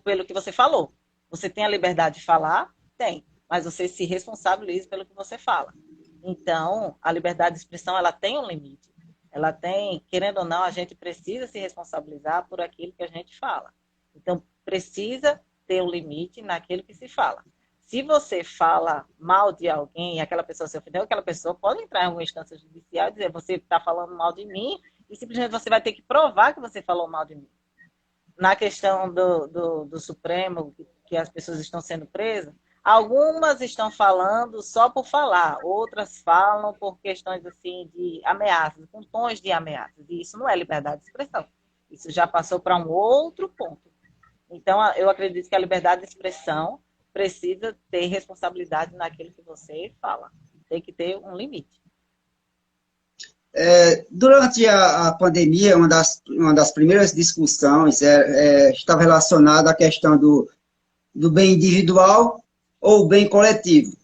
pelo que você falou. Você tem a liberdade de falar? Tem. Mas você se responsabiliza pelo que você fala. Então, a liberdade de expressão, ela tem um limite. Ela tem, querendo ou não, a gente precisa se responsabilizar por aquilo que a gente fala. Então, precisa ter um limite naquilo que se fala. Se você fala mal de alguém e aquela pessoa se ofendeu, aquela pessoa pode entrar em alguma instância judicial e dizer: você está falando mal de mim, e simplesmente você vai ter que provar que você falou mal de mim. Na questão do Supremo, que as pessoas estão sendo presas, algumas estão falando só por falar, outras falam por questões assim de ameaças, com tons de ameaças. E isso não é liberdade de expressão. Isso já passou para um outro ponto. Então, eu acredito que a liberdade de expressão precisa ter responsabilidade naquilo que você fala. Tem que ter um limite. Durante a pandemia, uma das primeiras discussões estava relacionada à questão do bem individual ou o bem coletivo.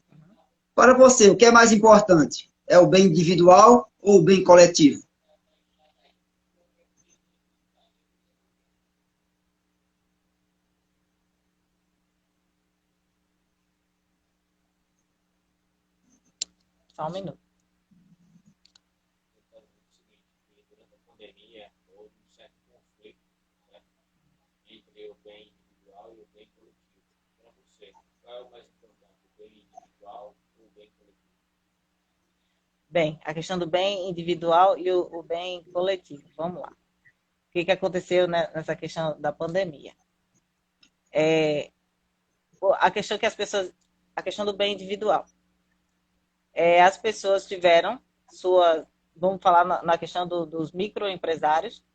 Para você, o que é mais importante? É o bem individual ou o bem coletivo? Só um minuto. Então, é o seguinte, que durante a pandemia houve um certo conflito, né, entre o bem individual e o bem coletivo. Para você, qual é o mais importante, o bem individual ou o bem coletivo? Bem, a questão do bem individual e o bem coletivo. Vamos lá. O que aconteceu nessa questão da pandemia? A questão que a questão do bem individual. As pessoas tiveram vamos falar na questão dos microempresários,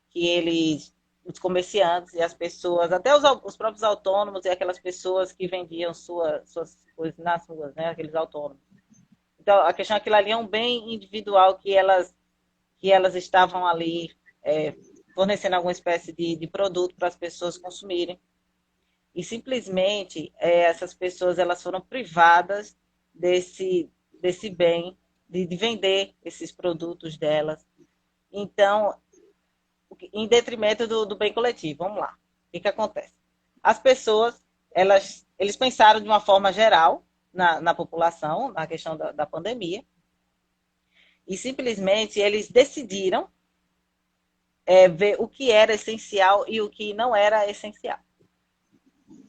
que os comerciantes e as pessoas, até os próprios autônomos e aquelas pessoas que vendiam suas coisas nas ruas, né, aqueles autônomos. Então, a questão é que aquilo ali é um bem individual que elas estavam ali fornecendo alguma espécie de produto para as pessoas consumirem. E simplesmente essas pessoas elas foram privadas desse bem, de vender esses produtos delas. Então, em detrimento do bem coletivo, vamos lá. que acontece? As pessoas, eles pensaram de uma forma geral na população, na questão da pandemia, e simplesmente eles decidiram ver o que era essencial e o que não era essencial.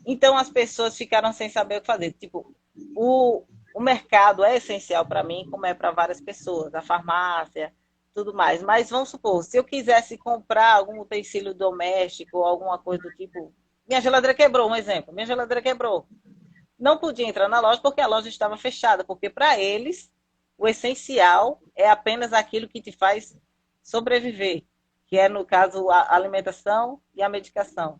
Então, as pessoas ficaram sem saber o que fazer. Tipo, o mercado é essencial para mim, como é para várias pessoas, a farmácia, tudo mais. Mas vamos supor, se eu quisesse comprar algum utensílio doméstico ou alguma coisa do tipo, minha geladeira quebrou, um exemplo, minha geladeira quebrou. Não podia entrar na loja porque a loja estava fechada, porque para eles o essencial é apenas aquilo que te faz sobreviver, que é, no caso, a alimentação e a medicação.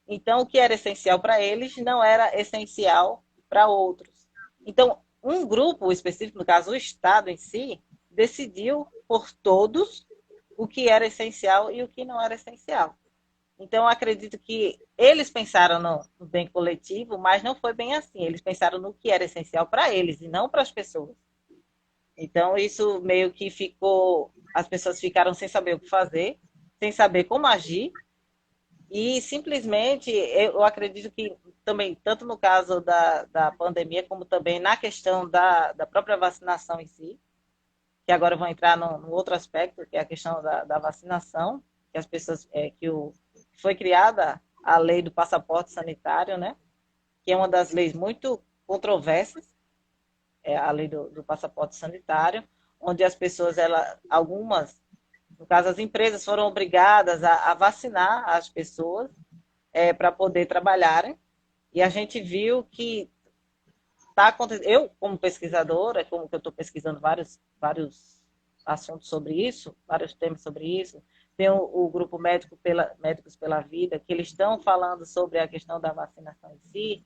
Então, o que era essencial para eles não era essencial para outros. Então, um grupo específico, no caso o Estado em si, decidiu por todos o que era essencial e o que não era essencial. Então, eu acredito que eles pensaram no bem coletivo, mas não foi bem assim. Eles pensaram no que era essencial para eles e não para as pessoas. Então, isso meio que ficou... As pessoas ficaram sem saber o que fazer, sem saber como agir, e simplesmente eu acredito que também, tanto no caso da pandemia, como também na questão da própria vacinação em si, que agora eu vou entrar no outro aspecto, que é a questão da vacinação, que as pessoas, foi criada a lei do passaporte sanitário, né? Que é uma das leis muito controversas, é a lei do passaporte sanitário, onde as pessoas, algumas, no caso as empresas, foram obrigadas a vacinar as pessoas para poder trabalharem, e a gente viu que está acontecendo. Eu, como pesquisadora, como que eu estou pesquisando vários assuntos sobre isso, vários temas sobre isso, tem o grupo Médicos pela Vida, que eles estão falando sobre a questão da vacinação em si,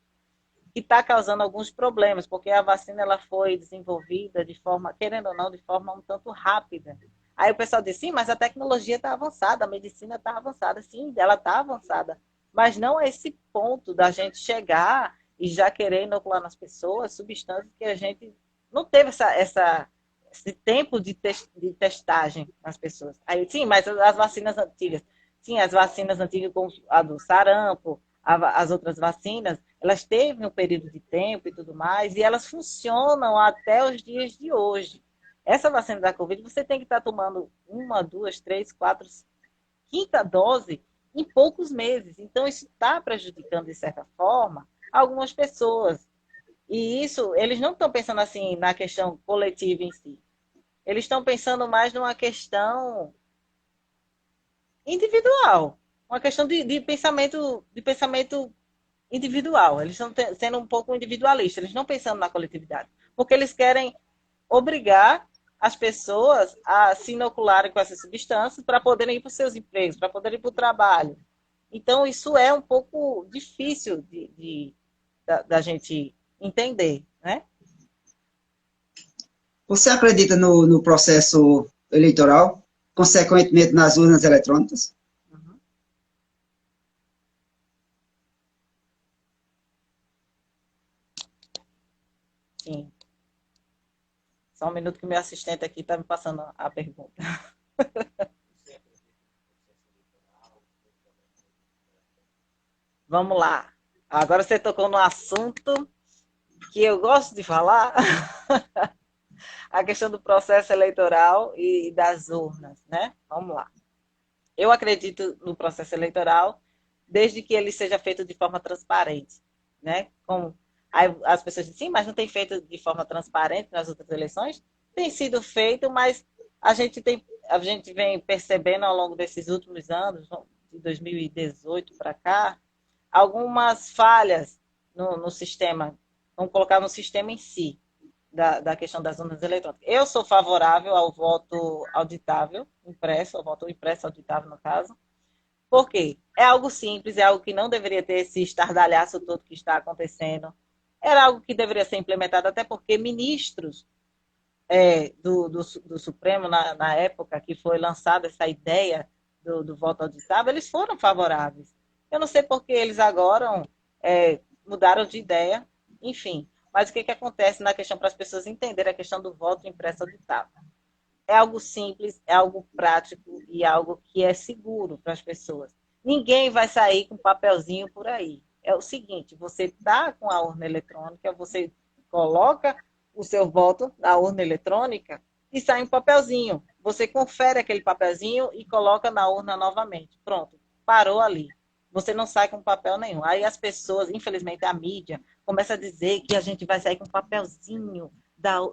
que está causando alguns problemas, porque a vacina ela foi desenvolvida de forma, querendo ou não, de forma um tanto rápida. Aí o pessoal diz, sim, mas a tecnologia está avançada, a medicina está avançada. Sim, ela está avançada, mas não a esse ponto da gente chegar e já querer inocular nas pessoas substâncias que a gente não teve esse tempo de testagem nas pessoas. Aí, sim, mas as vacinas antigas, sim, as vacinas antigas como a do sarampo, as outras vacinas, elas teve um período de tempo e tudo mais, e elas funcionam até os dias de hoje. Essa vacina da Covid, você tem que estar tomando 1, 2, 3, 4, quinta dose em poucos meses. Então, isso está prejudicando, de certa forma, algumas pessoas. E isso, eles não estão pensando assim na questão coletiva em si. Eles estão pensando mais numa questão individual, uma questão de pensamento individual. Eles estão sendo um pouco individualistas, eles não pensando na coletividade, porque eles querem obrigar as pessoas a se inocularem com essas substâncias para poderem ir para os seus empregos, para poderem ir para o trabalho. Então, isso é um pouco difícil da gente entender, né? Você acredita no processo eleitoral, consequentemente nas urnas eletrônicas? Uhum. Sim. Só um minuto que o meu assistente aqui está me passando a pergunta. Vamos lá. Agora você tocou no assunto que eu gosto de falar, a questão do processo eleitoral e das urnas, né? Vamos lá. Eu acredito no processo eleitoral desde que ele seja feito de forma transparente, né? Como aí as pessoas dizem, sim, mas não tem feito de forma transparente nas outras eleições? Tem sido feito, mas a gente vem percebendo ao longo desses últimos anos, de 2018 para cá, algumas falhas no sistema, vamos colocar no sistema em si, da questão das urnas eletrônicas. Eu sou favorável ao voto auditável, impresso, ao voto impresso auditável, no caso. Por quê? É algo simples, é algo que não deveria ter esse estardalhaço todo que está acontecendo. Era algo que deveria ser implementado, até porque ministros do Supremo, na época que foi lançada essa ideia do voto auditável, eles foram favoráveis. Eu não sei por que eles agora mudaram de ideia, enfim. Mas o que acontece na questão para as pessoas entenderem a questão do voto impresso auditável? É algo simples, é algo prático e algo que é seguro para as pessoas. Ninguém vai sair com papelzinho por aí. É o seguinte, você está com a urna eletrônica, você coloca o seu voto na urna eletrônica e sai um papelzinho. Você confere aquele papelzinho e coloca na urna novamente. Pronto, parou ali. Você não sai com papel nenhum. Aí as pessoas, infelizmente a mídia, começa a dizer que a gente vai sair com um papelzinho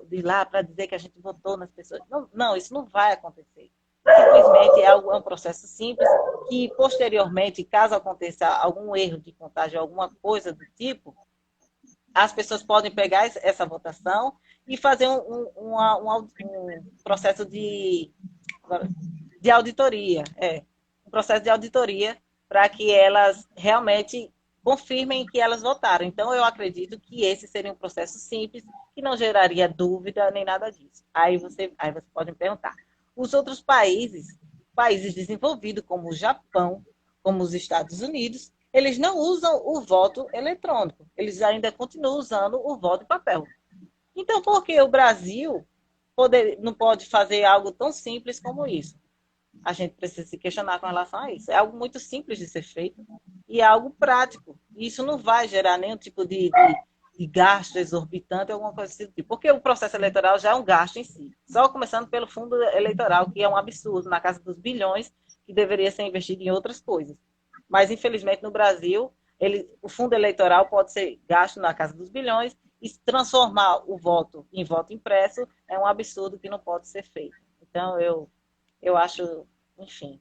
de lá para dizer que a gente votou nas pessoas. Não, não, isso não vai acontecer. Simplesmente é um processo simples que, posteriormente, caso aconteça algum erro de contagem, alguma coisa do tipo, as pessoas podem pegar essa votação e fazer um processo de auditoria. Um processo de auditoria para que elas realmente confirmem que elas votaram. Então, eu acredito que esse seria um processo simples, que não geraria dúvida nem nada disso. Aí você pode me perguntar. Os outros países, países desenvolvidos, como o Japão, como os Estados Unidos, eles não usam o voto eletrônico. Eles ainda continuam usando o voto em papel. Então, por que o Brasil não pode fazer algo tão simples como isso? A gente precisa se questionar com relação a isso. É algo muito simples de ser feito e é algo prático. E isso não vai gerar nenhum tipo de gasto exorbitante, alguma coisa assim. Porque o processo eleitoral já é um gasto em si. Só começando pelo fundo eleitoral, que é um absurdo, na casa dos bilhões, que deveria ser investido em outras coisas. Mas, infelizmente, no Brasil, o fundo eleitoral pode ser gasto na casa dos bilhões e transformar o voto em voto impresso é um absurdo que não pode ser feito. Então, eu acho, enfim,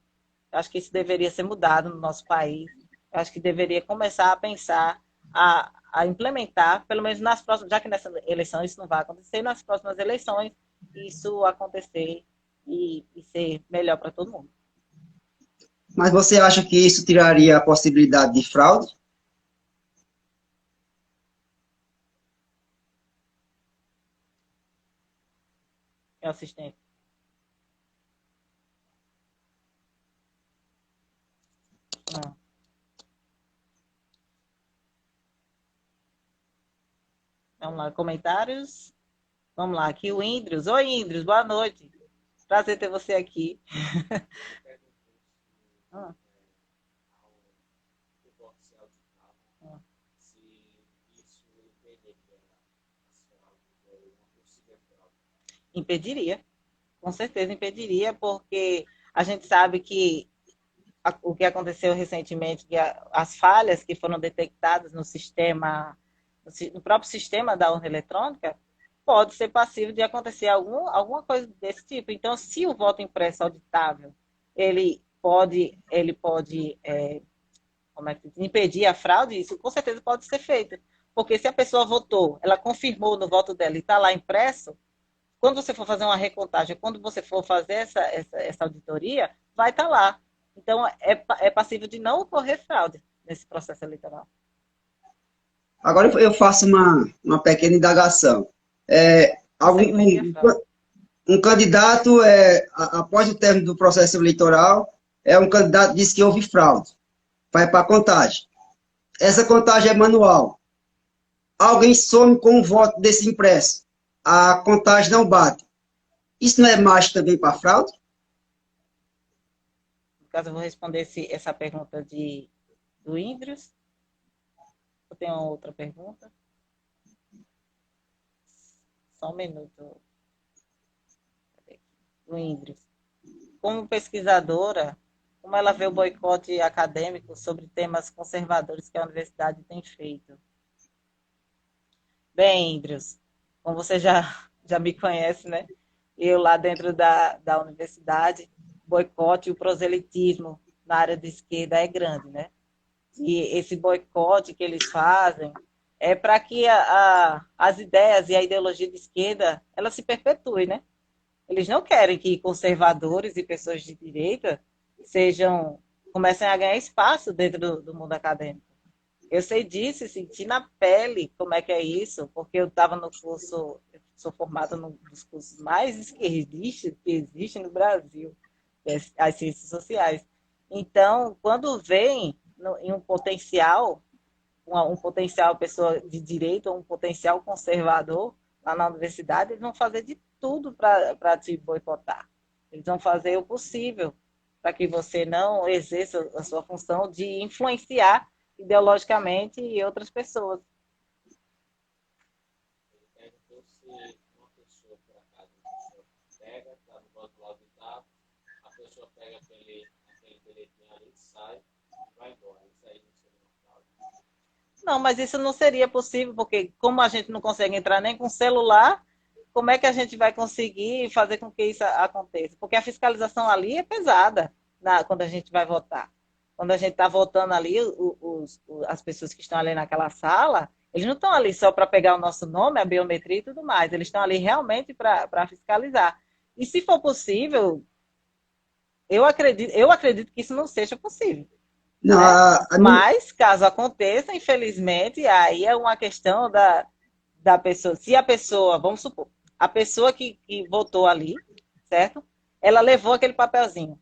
acho que isso deveria ser mudado no nosso país. Eu acho que deveria começar a pensar, a implementar, pelo menos nas próximas, já que nessa eleição isso não vai acontecer, nas próximas eleições isso acontecer e ser melhor para todo mundo. Mas você acha que isso tiraria a possibilidade de fraude? É o assistente. Não. Vamos lá, comentários. Vamos lá, aqui o Índrios. Oi, Índrios, boa noite. Prazer ter você aqui. Ah. Impediria, com certeza impediria, porque a gente sabe que o que aconteceu recentemente, que as falhas que foram detectadas no sistema, no próprio sistema da urna eletrônica, pode ser passível de acontecer alguma coisa desse tipo. Então, se o voto impresso auditável, ele pode como é que diz, impedir a fraude, isso com certeza pode ser feito. Porque se a pessoa votou, ela confirmou no voto dela e está lá impresso, quando você for fazer uma recontagem, quando você for fazer essa auditoria, vai estar lá. Então, é passível de não ocorrer fraude nesse processo eleitoral. Agora eu faço uma pequena indagação. Um candidato, após o término do processo eleitoral, um candidato diz que houve fraude. Vai para a contagem. Essa contagem é manual. Alguém some com o voto desse impresso. A contagem não bate. Isso não é margem também para fraude? No caso, eu vou responder essa pergunta do Índrios. Eu tenho uma outra pergunta. Só um minuto. Do Índrios. Como pesquisadora, como ela vê o boicote acadêmico sobre temas conservadores que a universidade tem feito? Bem, Índrios, como você já me conhece, né? Eu lá dentro da universidade, boicote e o proselitismo na área de esquerda é grande, né? E esse boicote que eles fazem é para que as ideias e a ideologia de esquerda ela se perpetue, né? Eles não querem que conservadores e pessoas de direita comecem a ganhar espaço dentro do mundo acadêmico. Eu sei disso, senti na pele como é que é isso, porque eu estava no curso, eu sou formada num dos cursos mais esquerdistas que existe no Brasil, as ciências sociais. Então, quando vem em um potencial, um potencial pessoa de direito, ou um potencial conservador lá na universidade, eles vão fazer de tudo para te boicotar. Eles vão fazer o possível para que você não exerça a sua função de influenciar ideologicamente outras pessoas. Ele perguntou se uma pessoa, por acaso, uma pessoa pega, está no banco lá do Estado, a pessoa pega aquele bilhetinho ali, sai e vai embora. Isso aí não seria uma fraude. Não, mas isso não seria possível, porque como a gente não consegue entrar nem com celular, como é que a gente vai conseguir fazer com que isso aconteça? Porque a fiscalização ali é pesada quando a gente vai votar. Quando a gente está votando ali, as pessoas que estão ali naquela sala, eles não estão ali só para pegar o nosso nome, a biometria e tudo mais. Eles estão ali realmente para fiscalizar. E se for possível, eu acredito que isso não seja possível. Não, Né? a Mas, caso aconteça, infelizmente, aí é uma questão da pessoa. Se a pessoa, vamos supor, a pessoa que votou ali, certo? Ela levou aquele papelzinho.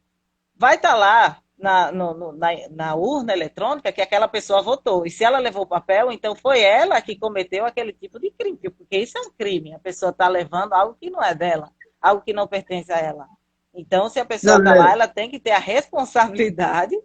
Vai estar lá na urna eletrônica que aquela pessoa votou. E se ela levou o papel, então foi ela que cometeu aquele tipo de crime. Porque isso é um crime. A pessoa está levando algo que não é dela, algo que não pertence a ela. Então, se a pessoa não, está lá, ela tem que ter a responsabilidade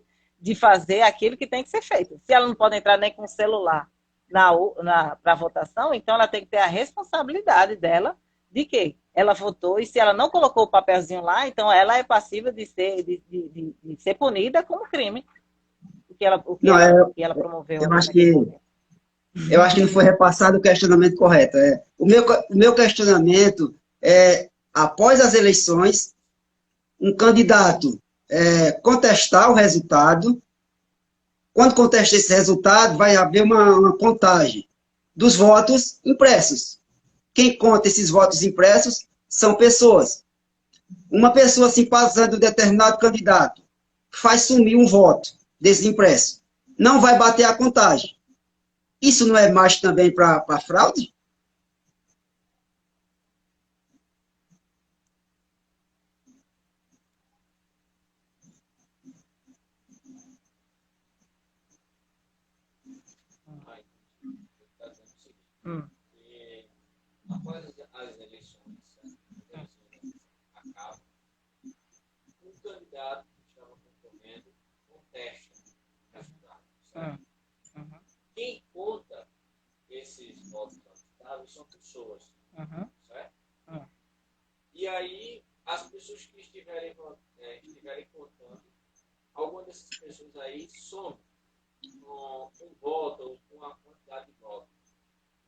de fazer aquilo que tem que ser feito. Se ela não pode entrar nem com o celular para a votação, então ela tem que ter a responsabilidade dela de que ela votou, e se ela não colocou o papelzinho lá, então ela é passível de ser punida como crime, não, o que ela promoveu eu ali acho naquele que momento. eu acho que não foi repassado o questionamento correto. O meu questionamento é, após as eleições, um candidato contestar o resultado. Quando contesta esse resultado, vai haver uma contagem dos votos impressos. Quem conta esses votos impressos são pessoas. Uma pessoa simpatizante de um determinado candidato faz sumir um voto desse impresso. Não vai bater a contagem. Isso não é mais também para fraude? Aí, ele está dizendo o seguinte, Hum, que após as eleições, certo? As eleições acabam, um candidato que estava concorrendo contesta o resultado, certo? uhum, Quem conta esses votos auditáveis são pessoas, uhum, certo? uhum. E aí, as pessoas que estiverem contando, algumas dessas pessoas aí somem com um voto ou com a quantidade de votos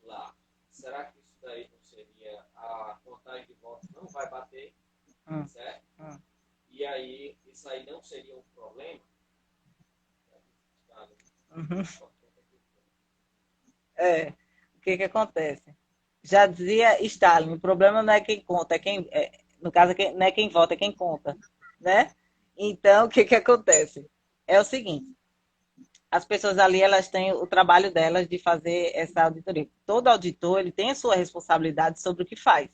lá. Será que isso daí não seria, a contagem de votos não vai bater, certo? E aí, isso aí não seria um problema? Uhum. O que acontece? Já dizia Stalin, o problema não é quem conta, no caso, não é quem vota, é quem conta, né? Então, o que acontece? É o seguinte, as pessoas ali, elas têm o trabalho delas de fazer essa auditoria. Todo auditor, ele tem a sua responsabilidade sobre o que faz.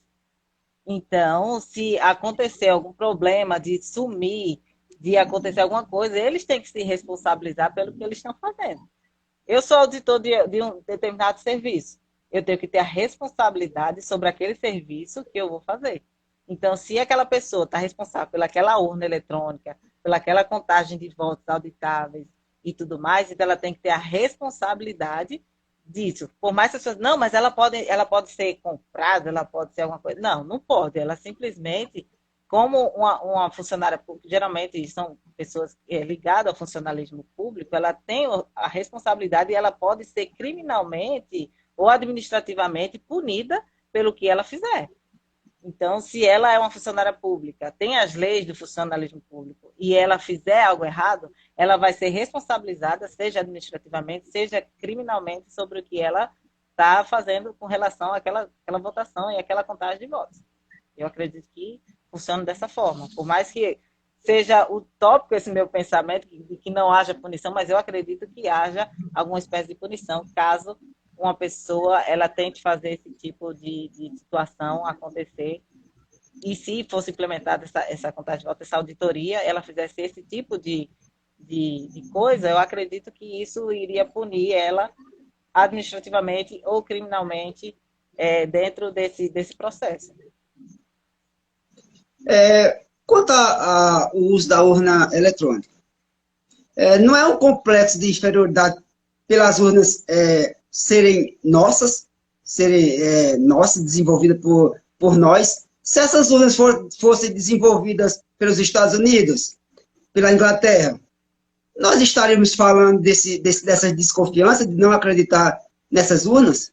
Então, se acontecer algum problema de sumir, de acontecer alguma coisa, eles têm que se responsabilizar pelo que eles estão fazendo. Eu sou auditor de um determinado serviço. Eu tenho que ter a responsabilidade sobre aquele serviço que eu vou fazer. Então, se aquela pessoa está responsável pelaquela urna eletrônica, pelaquela contagem de votos auditáveis e tudo mais, então ela tem que ter a responsabilidade disso. Por mais que as pessoas, não, mas ela pode ser comprada, ela pode ser alguma coisa. Não, não pode. Ela simplesmente, como uma funcionária pública, geralmente são pessoas ligadas ao funcionalismo público, ela tem a responsabilidade e ela pode ser criminalmente ou administrativamente punida pelo que ela fizer. Então, se ela é uma funcionária pública, tem as leis do funcionalismo público e ela fizer algo errado, ela vai ser responsabilizada, seja administrativamente, seja criminalmente, sobre o que ela está fazendo com relação àquela votação e àquela contagem de votos. Eu acredito que funciona dessa forma. Por mais que seja utópico esse meu pensamento de que não haja punição, mas eu acredito que haja alguma espécie de punição caso uma pessoa ela tente fazer esse tipo de situação acontecer. E se fosse implementada essa contagem de votos, essa auditoria, ela fizesse esse tipo de coisa, eu acredito que isso iria punir ela administrativamente ou criminalmente dentro desse processo. Quanto ao uso da urna eletrônica, não é um complexo de inferioridade pelas urnas serem nossas, desenvolvidas por nós. Se essas urnas fossem desenvolvidas pelos Estados Unidos, pela Inglaterra, nós estaríamos falando dessa desconfiança de não acreditar nessas urnas?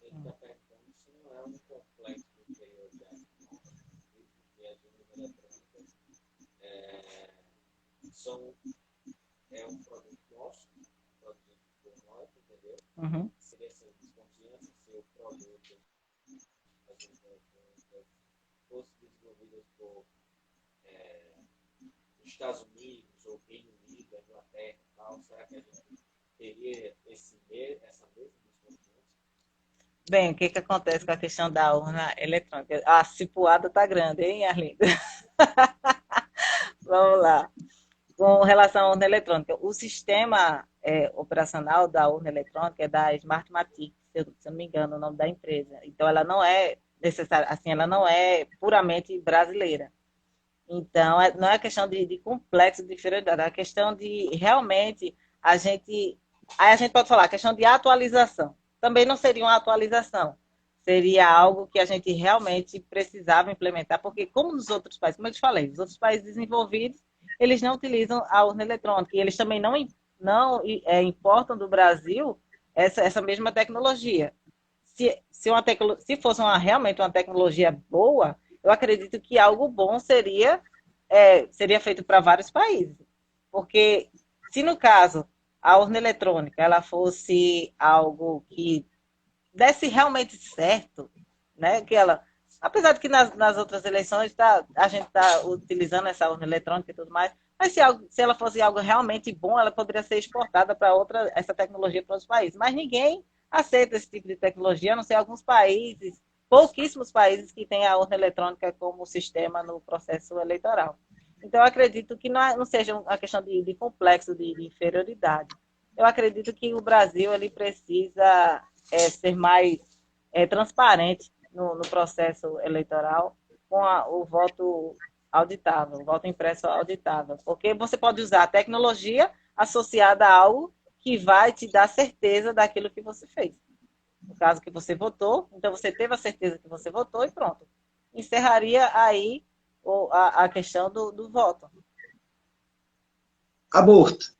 Ele está perguntando se não é um complexo de inferioridade, porque as urnas eletrônicas são, é um produto nosso, produzido por nós, entendeu? Uhum. Seria essa desconfiança se o produto, as urnas eletrônicas, fosse desenvolvidas por Estados Unidos, ou Reino Unido, Inglaterra e tal, será que a gente teria essa mesma desconfiança? Bem, o que que acontece com a questão da urna eletrônica? A cipuada tá grande, hein, Arlindo? Vamos lá. Com relação à urna eletrônica, o sistema operacional da urna eletrônica é da Smartmatic, se eu não me engano, o nome da empresa. Então, ela não é necessária, assim, ela não é puramente brasileira. Então, não é questão de complexo de inferioridade, é questão de realmente a gente. Aí a gente pode falar, questão de atualização. Também não seria uma atualização, seria algo que a gente realmente precisava implementar, porque, como nos outros países, como eu te falei, os outros países desenvolvidos, eles não utilizam a urna eletrônica, e eles também não importam do Brasil essa mesma tecnologia. Se fosse realmente uma tecnologia boa, eu acredito que algo bom seria feito para vários países. Porque se no caso a urna eletrônica ela fosse algo que desse realmente certo, né? Que ela, apesar de que nas outras eleições a gente está utilizando essa urna eletrônica e tudo mais, mas se ela fosse algo realmente bom, ela poderia ser exportada para essa tecnologia para outros países. Mas ninguém aceita esse tipo de tecnologia, a não ser alguns países, pouquíssimos países que têm a urna eletrônica como sistema no processo eleitoral. Então, eu acredito que não seja uma questão de complexo, de inferioridade. Eu acredito que o Brasil ele precisa ser mais transparente no processo eleitoral com o voto auditável, o voto impresso auditável. Porque você pode usar a tecnologia associada a algo que vai te dar certeza daquilo que você fez. No caso que você votou, então você teve a certeza que você votou e pronto. Encerraria aí a questão do voto. Aborto.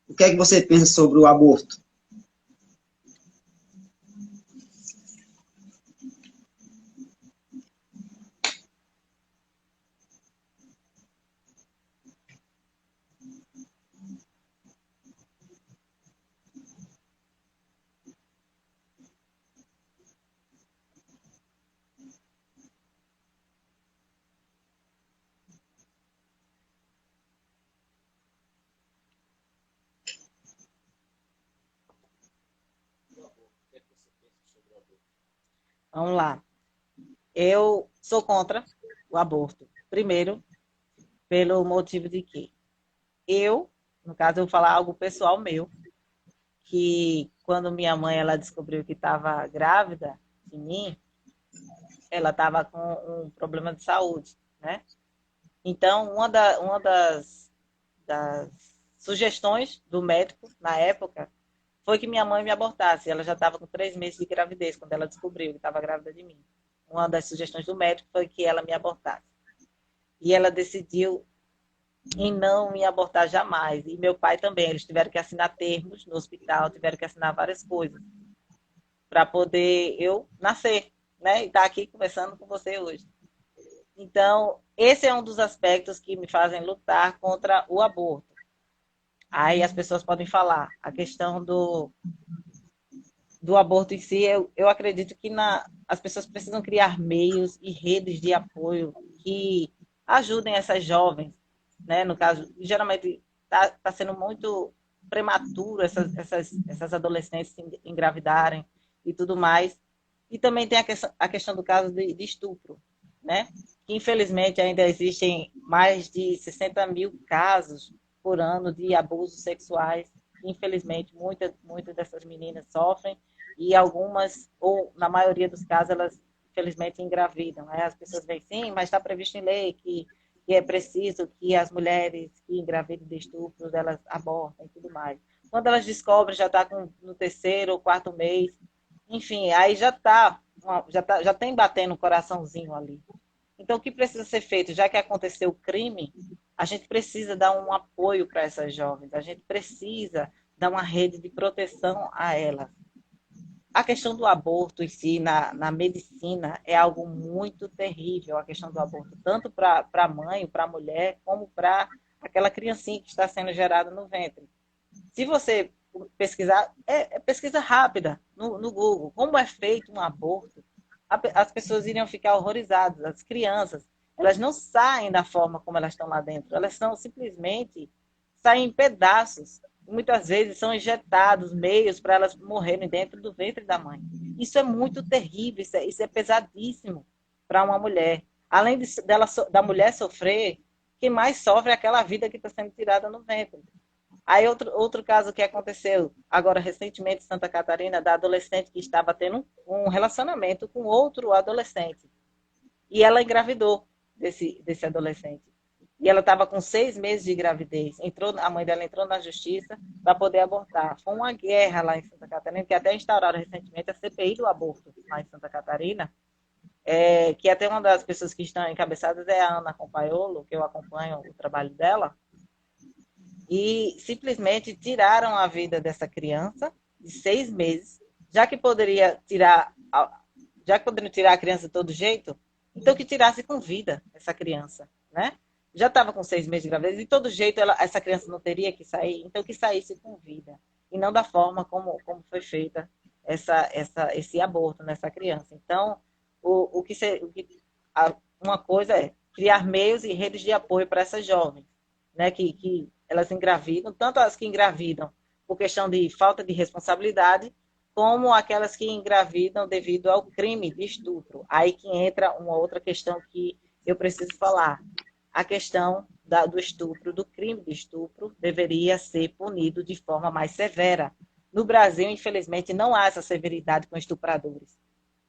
O que é que você pensa sobre o aborto? Vamos lá. Eu sou contra o aborto. Primeiro, pelo motivo de que no caso, eu vou falar algo pessoal meu, que quando minha mãe ela descobriu que estava grávida de mim, ela estava com um problema de saúde, né? Então, uma das sugestões do médico na época foi que minha mãe me abortasse. Ela já estava com 3 meses de gravidez quando ela descobriu que estava grávida de mim. Uma das sugestões do médico foi que ela me abortasse. E ela decidiu em não me abortar jamais. E meu pai também. Eles tiveram que assinar termos no hospital, tiveram que assinar várias coisas para poder eu nascer, né? E estar aqui conversando com você hoje. Então, esse é um dos aspectos que me fazem lutar contra o aborto. Aí as pessoas podem falar, a questão do aborto em si, eu acredito que as pessoas precisam criar meios e redes de apoio que ajudem essas jovens, né? No caso, geralmente está sendo muito prematuro essas adolescentes engravidarem e tudo mais. E também tem a questão do caso de estupro. né? Que infelizmente ainda existem mais de 60 mil casos por ano de abusos sexuais. Infelizmente, muitas dessas meninas sofrem e algumas, ou na maioria dos casos, elas infelizmente engravidam. Né? As pessoas veem, sim, mas está previsto em lei que é preciso que as mulheres que engravidam de estupros, elas abortem e tudo mais. Quando elas descobrem, já está no terceiro ou quarto mês, enfim, aí já tem batendo um coraçãozinho ali. Então, o que precisa ser feito? Já que aconteceu o crime, a gente precisa dar um apoio para essas jovens, a gente precisa dar uma rede de proteção a elas. A questão do aborto em si, na medicina, é algo muito terrível, a questão do aborto, tanto para a mãe, para a mulher, como para aquela criancinha que está sendo gerada no ventre. Se você pesquisar, é pesquisa rápida no Google, como é feito um aborto, as pessoas iriam ficar horrorizadas. As crianças, elas não saem da forma como elas estão lá dentro, elas são simplesmente saem em pedaços. Muitas vezes são injetados meios para elas morrerem dentro do ventre da mãe. Isso é muito terrível, isso é pesadíssimo para uma mulher. Além da mulher sofrer, quem mais sofre é aquela vida que está sendo tirada no ventre. Aí outro caso que aconteceu agora recentemente em Santa Catarina, da adolescente que estava tendo um relacionamento com outro adolescente. E ela engravidou desse adolescente. E ela estava com 6 meses de gravidez. A mãe dela entrou na justiça para poder abortar. Foi uma guerra lá em Santa Catarina, que até instauraram recentemente a CPI do aborto lá em Santa Catarina, que até uma das pessoas que estão encabeçadas é a Ana Compaiolo, que eu acompanho o trabalho dela, e simplesmente tiraram a vida dessa criança de 6 meses, já que poderiam tirar a criança de todo jeito, então que tirasse com vida essa criança, né? Já estava com 6 meses de gravidez, de todo jeito essa criança não teria que sair, então que saísse com vida, e não da forma como foi feita esse aborto nessa criança. Então, uma coisa é criar meios e redes de apoio para essas jovens, né, que elas engravidam, tanto as que engravidam por questão de falta de responsabilidade, como aquelas que engravidam devido ao crime de estupro. Aí que entra uma outra questão que eu preciso falar. A questão do estupro, do crime de estupro, deveria ser punido de forma mais severa. No Brasil, infelizmente, não há essa severidade com estupradores.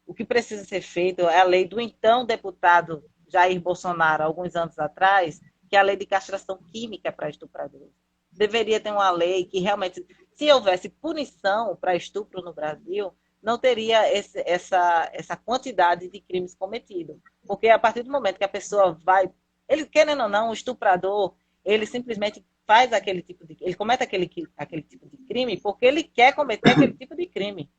O que precisa ser feito é a lei do então deputado Jair Bolsonaro, alguns anos atrás, que é a lei de castração química para estupradores. Deveria ter uma lei que realmente, se houvesse punição para estupro no Brasil, não teria essa quantidade de crimes cometidos. Porque a partir do momento que a pessoa vai, ele querendo ou não, o estuprador, ele simplesmente faz ele comete aquele tipo de crime porque ele quer cometer aquele tipo de crime.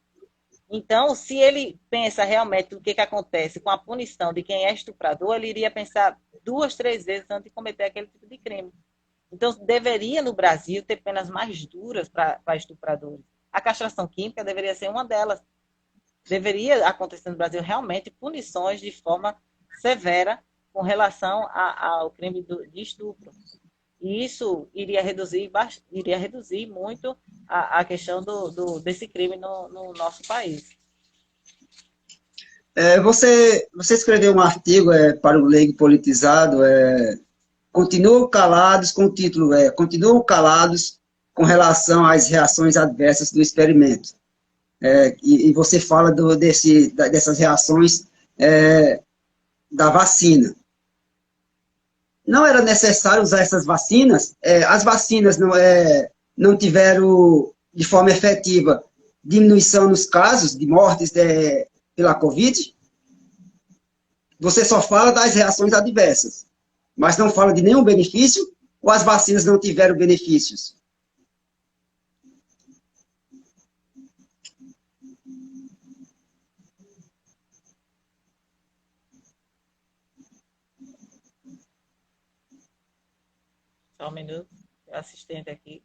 Então, se ele pensa realmente o que acontece com a punição de quem é estuprador, ele iria pensar 2, 3 vezes antes de cometer aquele tipo de crime. Então, deveria no Brasil ter penas mais duras para estupradores. A castração química deveria ser uma delas. Deveria acontecer no Brasil realmente punições de forma severa com relação ao crime de estupro. E isso iria reduzir muito a questão desse crime no nosso país. Você escreveu um artigo para o Leigo Politizado, continuam calados, com o título continuam calados com relação às reações adversas do experimento. E você fala dessas reações da vacina. Não era necessário usar essas vacinas? As vacinas não tiveram, de forma efetiva, diminuição nos casos de mortes pela Covid? Você só fala das reações adversas, mas não fala de nenhum benefício, ou as vacinas não tiveram benefícios? Só um minuto, assistente aqui.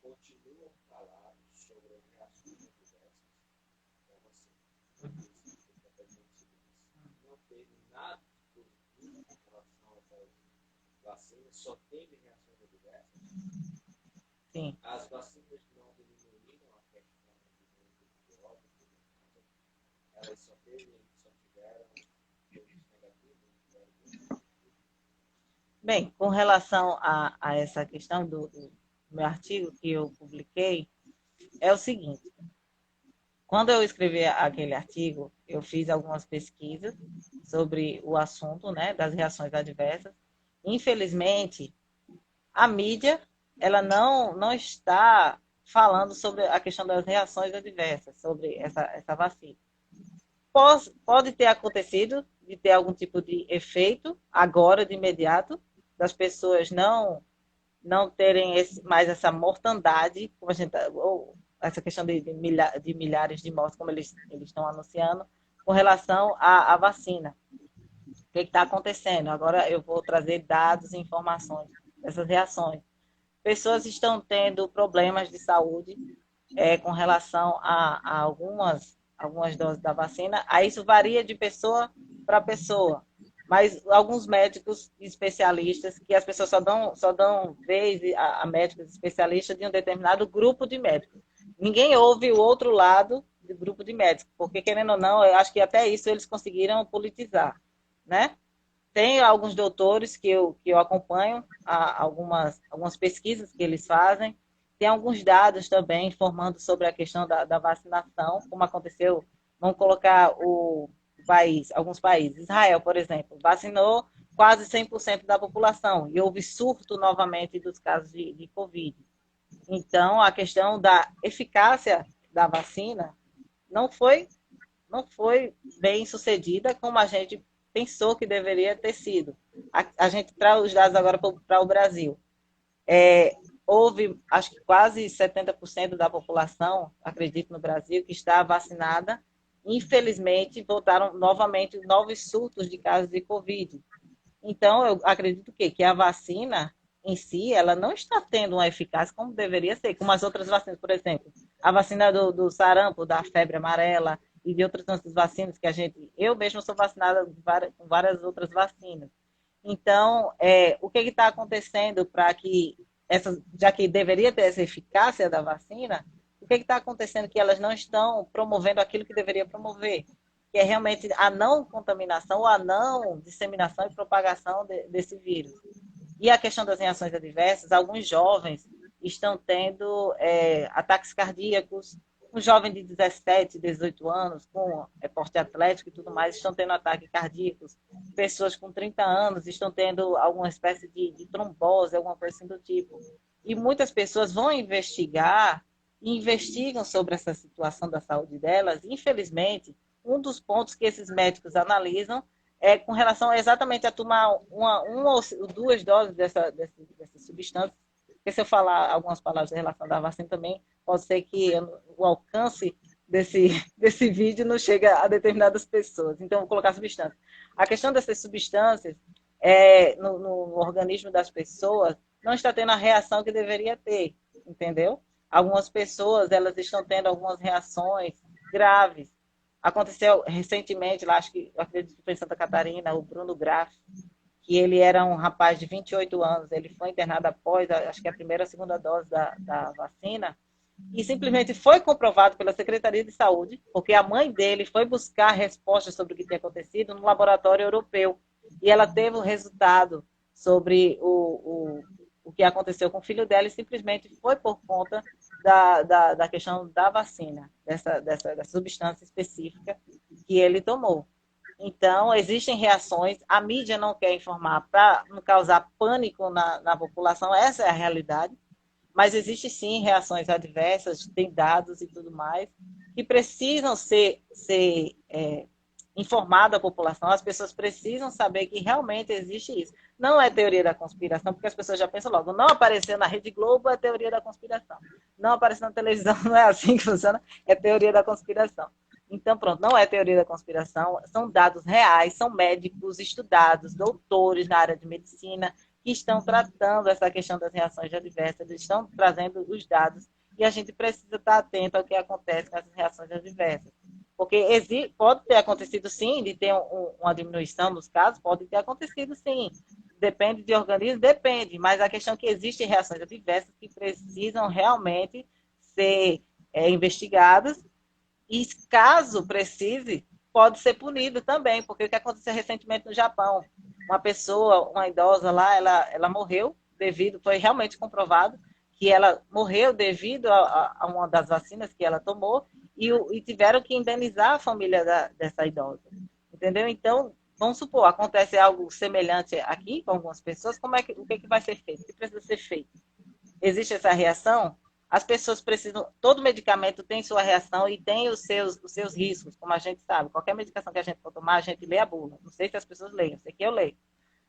Continuam calados sobre as reações adversas não teve nada de positivo em relação a essas vacinas, só teve reações adversas. Sim. As vacinas não diminuíram a questão de óbito, elas só tiveram efeitos negativos. Bem, com relação a essa questão do meu artigo que eu publiquei, é o seguinte. Quando eu escrevi aquele artigo, eu fiz algumas pesquisas sobre o assunto, né, das reações adversas. Infelizmente, a mídia ela não está falando sobre a questão das reações adversas, sobre essa vacina. Pode ter acontecido de ter algum tipo de efeito agora, de imediato, das pessoas não terem mais essa mortandade, como a gente, ou essa questão de milhares de mortes, como eles estão anunciando, com relação à vacina. O que está acontecendo? Agora eu vou trazer dados e informações dessas reações. Pessoas estão tendo problemas de saúde com relação a algumas doses da vacina. Aí isso varia de pessoa para pessoa. Mas alguns médicos especialistas, que as pessoas só dão vez a médicos especialistas de um determinado grupo de médicos. Ninguém ouve o outro lado do grupo de médicos, porque, querendo ou não, eu acho que até isso eles conseguiram politizar, né? Tem alguns doutores que eu acompanho, algumas pesquisas que eles fazem, tem alguns dados também informando sobre a questão da vacinação, como aconteceu, vamos colocar alguns países. Israel, por exemplo, vacinou quase 100% da população e houve surto novamente dos casos de Covid. Então, a questão da eficácia da vacina não foi bem sucedida como a gente pensou que deveria ter sido. A gente traz os dados agora para o Brasil. Houve, acho que quase 70% da população, acredito, no Brasil, que está vacinada. Infelizmente, voltaram novamente novos surtos de casos de Covid. Então, eu acredito que a vacina em si, ela não está tendo uma eficácia como deveria ser, como as outras vacinas, por exemplo. A vacina do sarampo, da febre amarela e de outras vacinas que eu mesmo sou vacinada com várias outras vacinas. Então, o que está acontecendo para que já que deveria ter essa eficácia da vacina, o que está acontecendo que elas não estão promovendo aquilo que deveria promover, que é realmente a não contaminação ou a não disseminação e propagação desse vírus. E a questão das reações adversas, alguns jovens estão tendo ataques cardíacos, um jovem de 17, 18 anos, com porte atlético e tudo mais, estão tendo ataques cardíacos. Pessoas com 30 anos estão tendo alguma espécie de trombose, alguma coisa assim do tipo. E muitas pessoas vão investigar e investigam sobre essa situação da saúde delas. Infelizmente, um dos pontos que esses médicos analisam é com relação exatamente a tomar uma ou duas doses dessa substância. Porque se eu falar algumas palavras em relação à vacina também, pode ser que o alcance desse vídeo não chegue a determinadas pessoas. Então, vou colocar substâncias. A questão dessas substâncias no organismo das pessoas não está tendo a reação que deveria ter, entendeu? Algumas pessoas, elas estão tendo algumas reações graves. Aconteceu recentemente, lá, eu acredito que foi em Santa Catarina, o Bruno Graff, que ele era um rapaz de 28 anos, ele foi internado após, acho que a primeira ou segunda dose da vacina, e simplesmente foi comprovado pela Secretaria de Saúde, porque a mãe dele foi buscar respostas sobre o que tinha acontecido no laboratório europeu, e ela teve um resultado sobre o que aconteceu com o filho dela, e simplesmente foi por conta da questão da vacina, dessa substância específica que ele tomou. Então, existem reações, a mídia não quer informar para não causar pânico na população, essa é a realidade, mas existem sim reações adversas, tem dados e tudo mais, que precisam ser informado à população, as pessoas precisam saber que realmente existe isso. Não é teoria da conspiração, porque as pessoas já pensam logo, não apareceu na Rede Globo é teoria da conspiração. Não apareceu na televisão, não é assim que funciona, é teoria da conspiração. Então, pronto, não é teoria da conspiração, são dados reais, são médicos estudados, doutores na área de medicina, que estão tratando essa questão das reações adversas, eles estão trazendo os dados, e a gente precisa estar atento ao que acontece com essas reações adversas. Porque pode ter acontecido sim, de ter uma diminuição nos casos, pode ter acontecido sim. Depende de organismo, depende, mas a questão é que existem reações adversas que precisam realmente ser investigadas e, caso precise, pode ser punido também, porque o que aconteceu recentemente no Japão, uma pessoa, uma idosa lá, ela morreu foi realmente comprovado que ela morreu devido a uma das vacinas que ela tomou e tiveram que indenizar a família dessa idosa, entendeu? Então, vamos supor, acontece algo semelhante aqui com algumas pessoas, o que vai ser feito? O que precisa ser feito? Existe essa reação? As pessoas precisam, todo medicamento tem sua reação e tem os seus riscos, como a gente sabe. Qualquer medicação que a gente for tomar, a gente lê a bula. Não sei se as pessoas leem, sei que eu leio.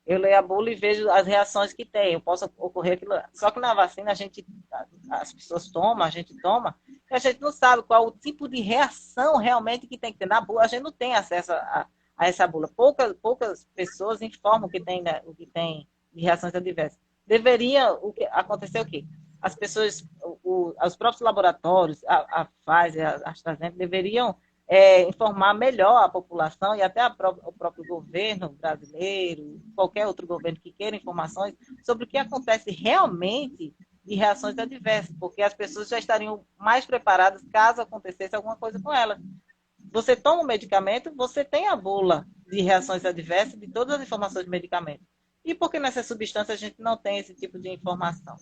Eu leio a bula e vejo as reações que tem. Eu posso ocorrer aquilo. Só que na vacina as pessoas tomam, a gente toma, e a gente não sabe qual o tipo de reação realmente que tem que ter. Na bula, a gente não tem acesso a essa bula. Poucas pessoas informam o que tem de reações adversas. Deveria acontecer o quê? As pessoas, os próprios laboratórios, a Pfizer, a AstraZeneca, deveriam informar melhor a população e até o próprio governo brasileiro, qualquer outro governo que queira informações sobre o que acontece realmente de reações adversas, porque as pessoas já estariam mais preparadas caso acontecesse alguma coisa com elas. Você toma um medicamento, você tem a bula de reações adversas de todas as informações do medicamento. E por que nessa substância a gente não tem esse tipo de informação?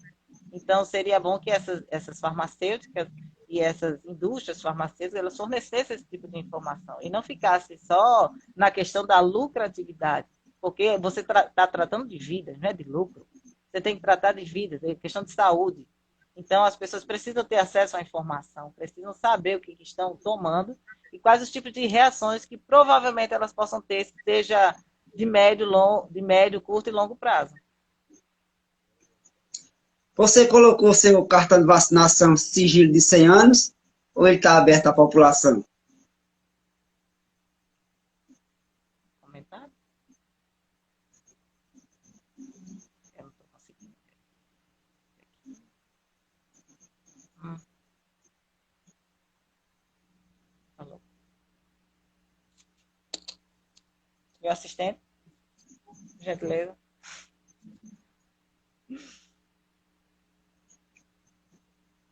Então, seria bom que essas farmacêuticas e essas indústrias farmacêuticas, elas fornecessem esse tipo de informação e não ficasse só na questão da lucratividade, porque você está tratando de vidas, não é de lucro. Você tem que tratar de vidas, é questão de saúde. Então, as pessoas precisam ter acesso à informação, precisam saber o que estão tomando e quais os tipos de reações que provavelmente elas possam ter, seja de médio, curto e longo prazo. Você colocou seu cartão de vacinação sigilo de 100 anos ou ele está aberto à população? Comentário? Eu não estou conseguindo. Alô? Meu assistente? Gentileza.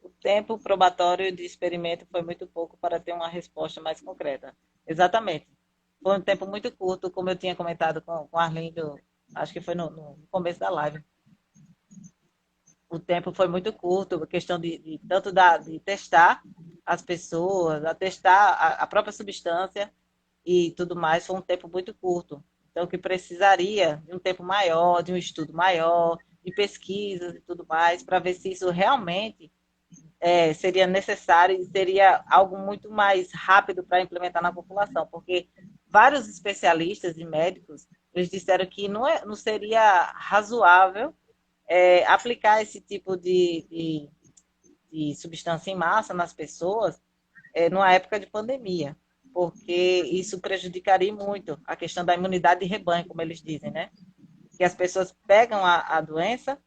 O tempo probatório de experimento foi muito pouco para ter uma resposta mais concreta. Exatamente. Foi um tempo muito curto, como eu tinha comentado com o Arlindo, acho que foi no começo da live. O tempo foi muito curto, a questão de testar as pessoas, a testar a própria substância e tudo mais, foi um tempo muito curto. Então, que precisaria de um tempo maior, de um estudo maior, de pesquisas e tudo mais, para ver se isso realmente seria necessário e seria algo muito mais rápido para implementar na população, porque vários especialistas e médicos, eles disseram que não seria razoável aplicar esse tipo de substância em massa nas pessoas numa época de pandemia, porque isso prejudicaria muito a questão da imunidade de rebanho, como eles dizem, né? Que as pessoas pegam a doença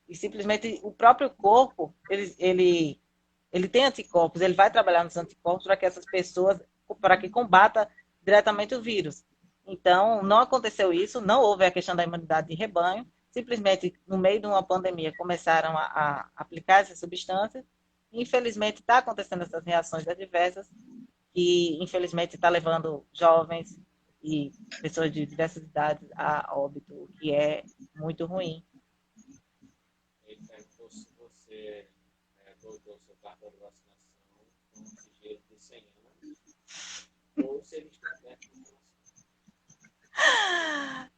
e simplesmente o próprio corpo, ele tem anticorpos, ele vai trabalhar nos anticorpos para que essas pessoas, para que combata diretamente o vírus. Então, não aconteceu isso, não houve a questão da imunidade de rebanho, simplesmente, no meio de uma pandemia, começaram a aplicar essas substâncias, e, infelizmente, está acontecendo essas reações adversas, que, infelizmente, está levando jovens e pessoas de diversas idades a óbito, o que é muito ruim. Você colocou seu cartão de vacinação com um sigilo de 100 anos, ou se ele está aberto à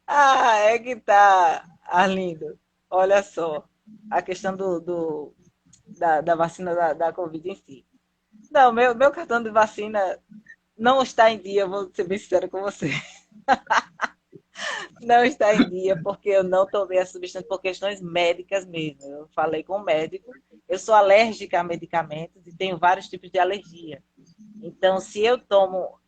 população? É que tá, Arlindo. Olha só, a questão da vacina da Covid em si. Não, meu cartão de vacina não está em dia, vou ser bem sincera com você. Não está em dia, porque eu não tomei a substância por questões médicas mesmo. Eu falei com o médico, eu sou alérgica a medicamentos e tenho vários tipos de alergia. Então, se eu tomo,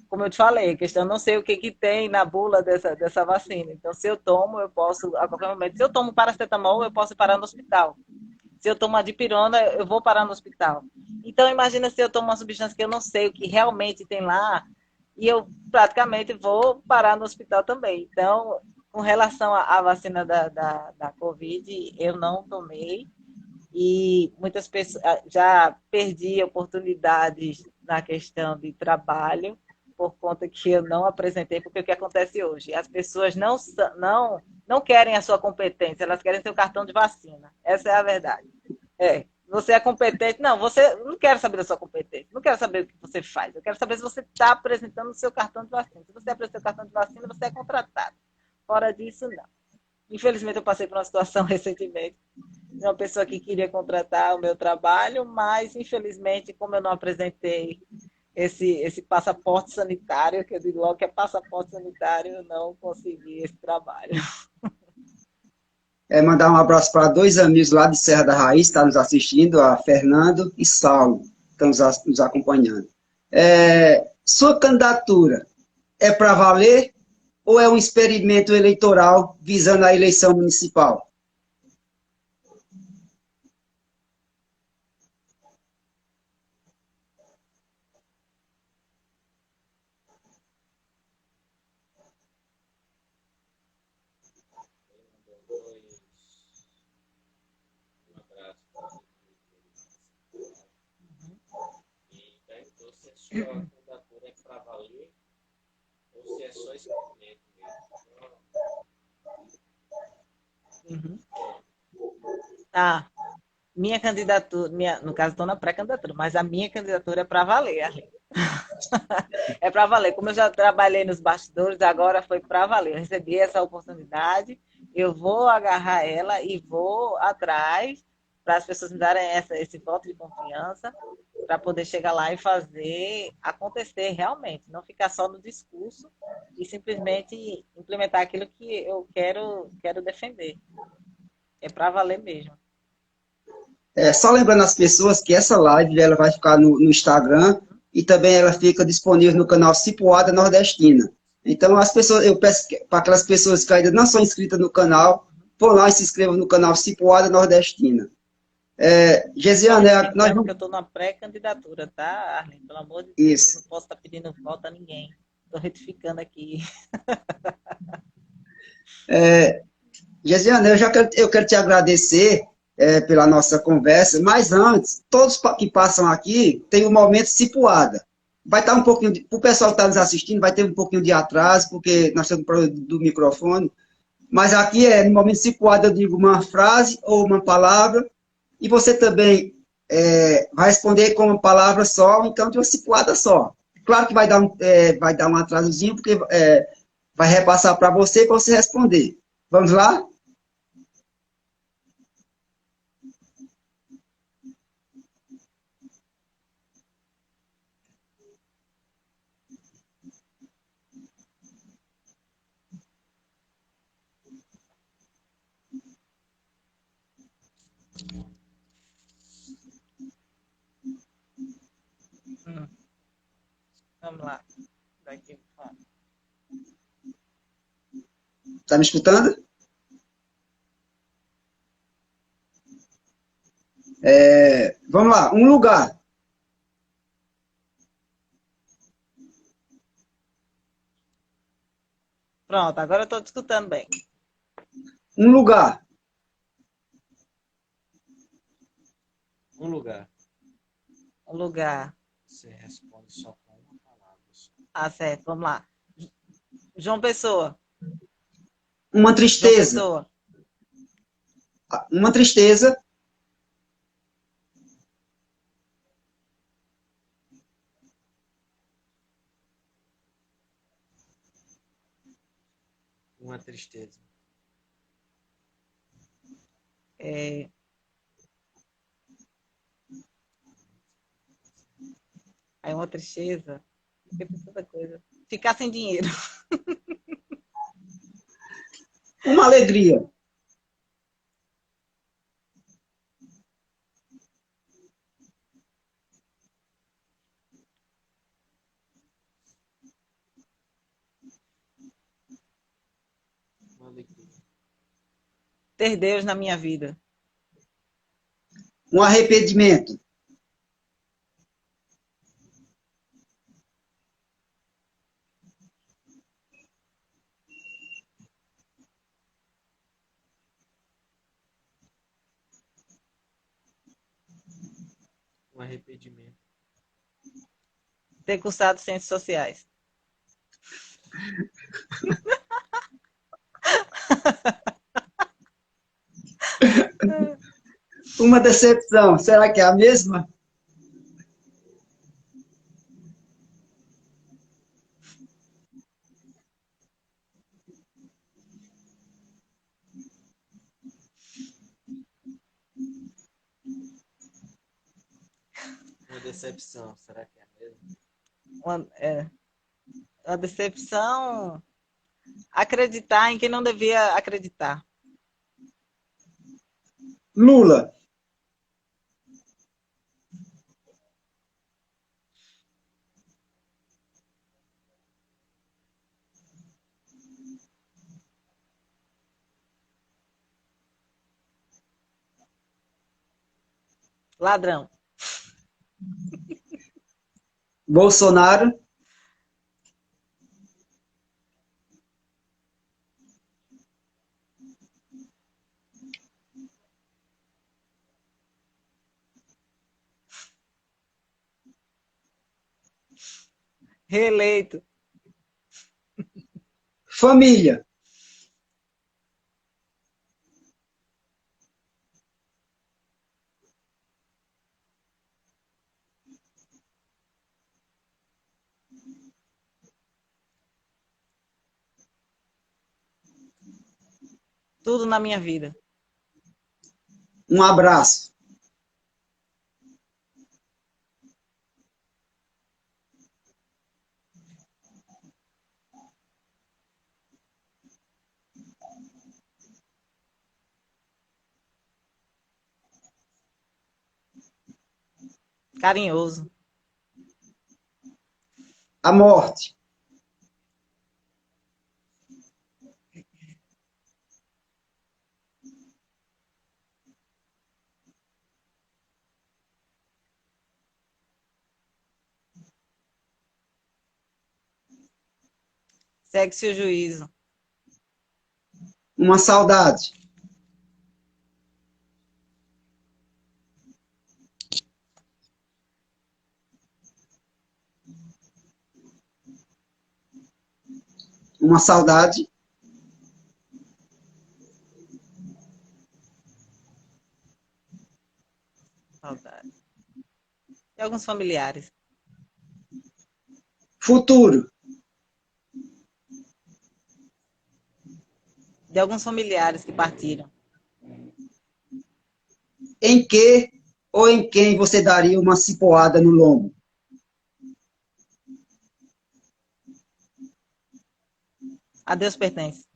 como eu te falei, questão, não sei o que tem na bula dessa vacina. Então, se eu tomo, eu posso, a qualquer momento, se eu tomo paracetamol, eu posso parar no hospital. Se eu tomo uma dipirona, eu vou parar no hospital. Então, imagina se eu tomo uma substância que eu não sei o que realmente tem lá, e eu praticamente vou parar no hospital também. Então, com relação à vacina da Covid, eu não tomei, e muitas pessoas já perdi oportunidades na questão de trabalho por conta que eu não apresentei, porque o que acontece hoje? As pessoas não querem a sua competência, elas querem seu cartão de vacina. Essa é a verdade. Você é competente. Não, você não quero saber da sua competência, não quero saber o que você faz, eu quero saber se você está apresentando o seu cartão de vacina. Se você apresenta o seu cartão de vacina, você é contratado. Fora disso, não. Infelizmente, eu passei por uma situação recentemente de uma pessoa que queria contratar o meu trabalho, mas, infelizmente, como eu não apresentei esse passaporte sanitário, que eu digo logo que é passaporte sanitário, eu não consegui esse trabalho. Mandar um abraço para dois amigos lá de Serra da Raiz, que estão nos assistindo, a Fernando e Saulo, que estão nos acompanhando. Sua candidatura é para valer ou é um experimento eleitoral visando a eleição municipal? Um abraço para e perguntou se a sua candidatura é para valer ou se é só experimento mesmo. Ah, minha candidatura, no caso, estou na pré-candidatura, mas a minha candidatura é para valer, Arlindo. É para valer. Como eu já trabalhei nos bastidores, agora foi para valer. Eu recebi essa oportunidade, eu vou agarrar ela e vou atrás para as pessoas me darem esse voto de confiança para poder chegar lá e fazer acontecer realmente, não ficar só no discurso e simplesmente implementar aquilo que eu quero defender. É para valer mesmo. Só lembrando as pessoas que essa live ela vai ficar no Instagram e também ela fica disponível no canal Cipuada Nordestina. Então, as pessoas, eu peço para aquelas pessoas que ainda não são inscritas no canal, vão lá e se inscrevam no canal Cipuada Nordestina. Gesiane, nós vamos... que eu estou na pré-candidatura, tá, Arlindo? Pelo amor de Deus, Isso. eu não posso estar pedindo voto a ninguém. Estou retificando aqui. Gesiane, eu quero te agradecer pela nossa conversa, mas antes, todos que passam aqui têm um momento Cipuada. Vai estar um pouquinho, para o pessoal que está nos assistindo, vai ter um pouquinho de atraso, porque nós temos problema do microfone, mas aqui no momento Cipuada eu digo uma frase ou uma palavra, e você também vai responder com uma palavra só, então de uma Cipuada só. Claro que vai dar um atrasozinho, porque vai repassar para você responder. Vamos lá? Vamos lá. Daqui, Está me escutando? Vamos lá, um lugar. Pronto, agora eu estou te escutando bem. Um lugar. Um lugar. Um lugar. Você responde só com uma palavra. Ah, certo, vamos lá. João Pessoa. Uma João tristeza. Pessoa. Uma tristeza. Uma tristeza. Aí uma tristeza. Tem tanta coisa. Ficar sem dinheiro. Uma alegria. Uma alegria. Ter Deus na minha vida. Um arrependimento. Um arrependimento. Ter cursado Ciências Sociais. Uma decepção. Será que é a mesma? Uma decepção. Será que é a mesma? Uma decepção, acreditar em quem não devia acreditar. Lula. Ladrão. Bolsonaro. Reeleito. Família. Tudo na minha vida. Um abraço. Carinhoso. A morte. Segue-se o juízo. Uma saudade. Uma saudade. Saudade. E alguns familiares. Futuro. De alguns familiares que partiram. Em que ou em quem você daria uma cipoada no lombo? A Deus pertence.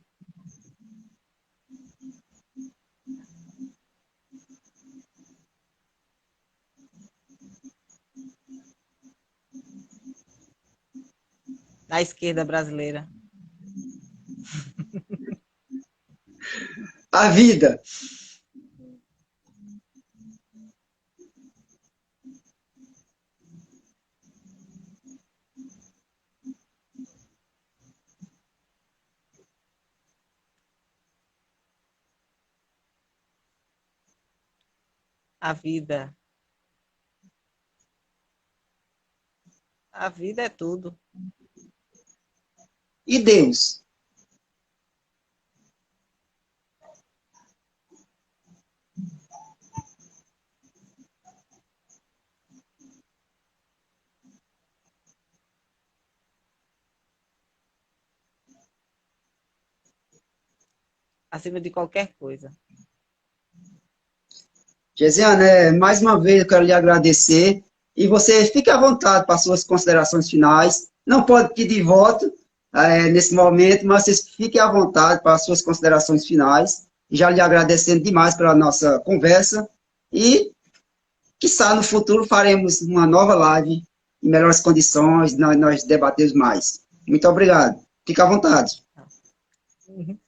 A esquerda brasileira. A vida. A vida. A vida é tudo. E Deus. Acima de qualquer coisa. Gesiane, mais uma vez eu quero lhe agradecer e você fique à vontade para suas considerações finais. Não pode pedir voto nesse momento, mas vocês fiquem à vontade para suas considerações finais. Já lhe agradecendo demais pela nossa conversa e, quiçá, no futuro faremos uma nova live em melhores condições, nós debatemos mais. Muito obrigado. Fique à vontade. Uhum.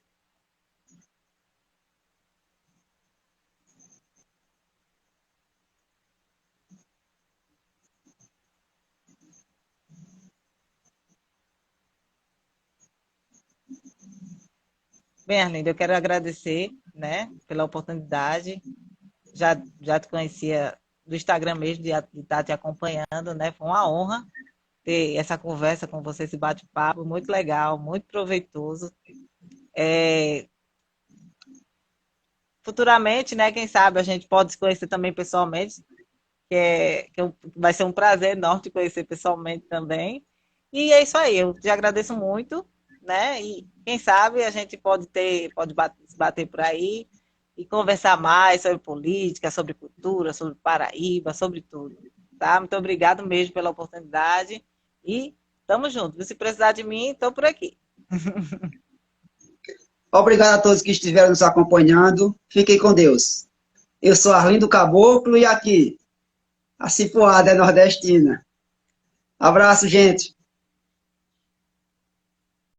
Bem, Arlindo, eu quero agradecer, né, pela oportunidade. Já te conhecia do Instagram mesmo, de estar te acompanhando, né? Foi uma honra ter essa conversa com você, esse bate-papo, muito legal, muito proveitoso. É, futuramente, né, quem sabe a gente pode se conhecer também pessoalmente, vai ser um prazer enorme te conhecer pessoalmente também. E é isso aí, eu te agradeço muito, né? E quem sabe a gente pode se bater por aí e conversar mais sobre política, sobre cultura, sobre Paraíba, sobre tudo. Tá? Muito obrigado mesmo pela oportunidade e estamos juntos. Se precisar de mim, estou por aqui. Obrigado a todos que estiveram nos acompanhando. Fiquem com Deus. Eu sou Arlindo Caboclo e aqui, a Cipuada é nordestina. Abraço, gente.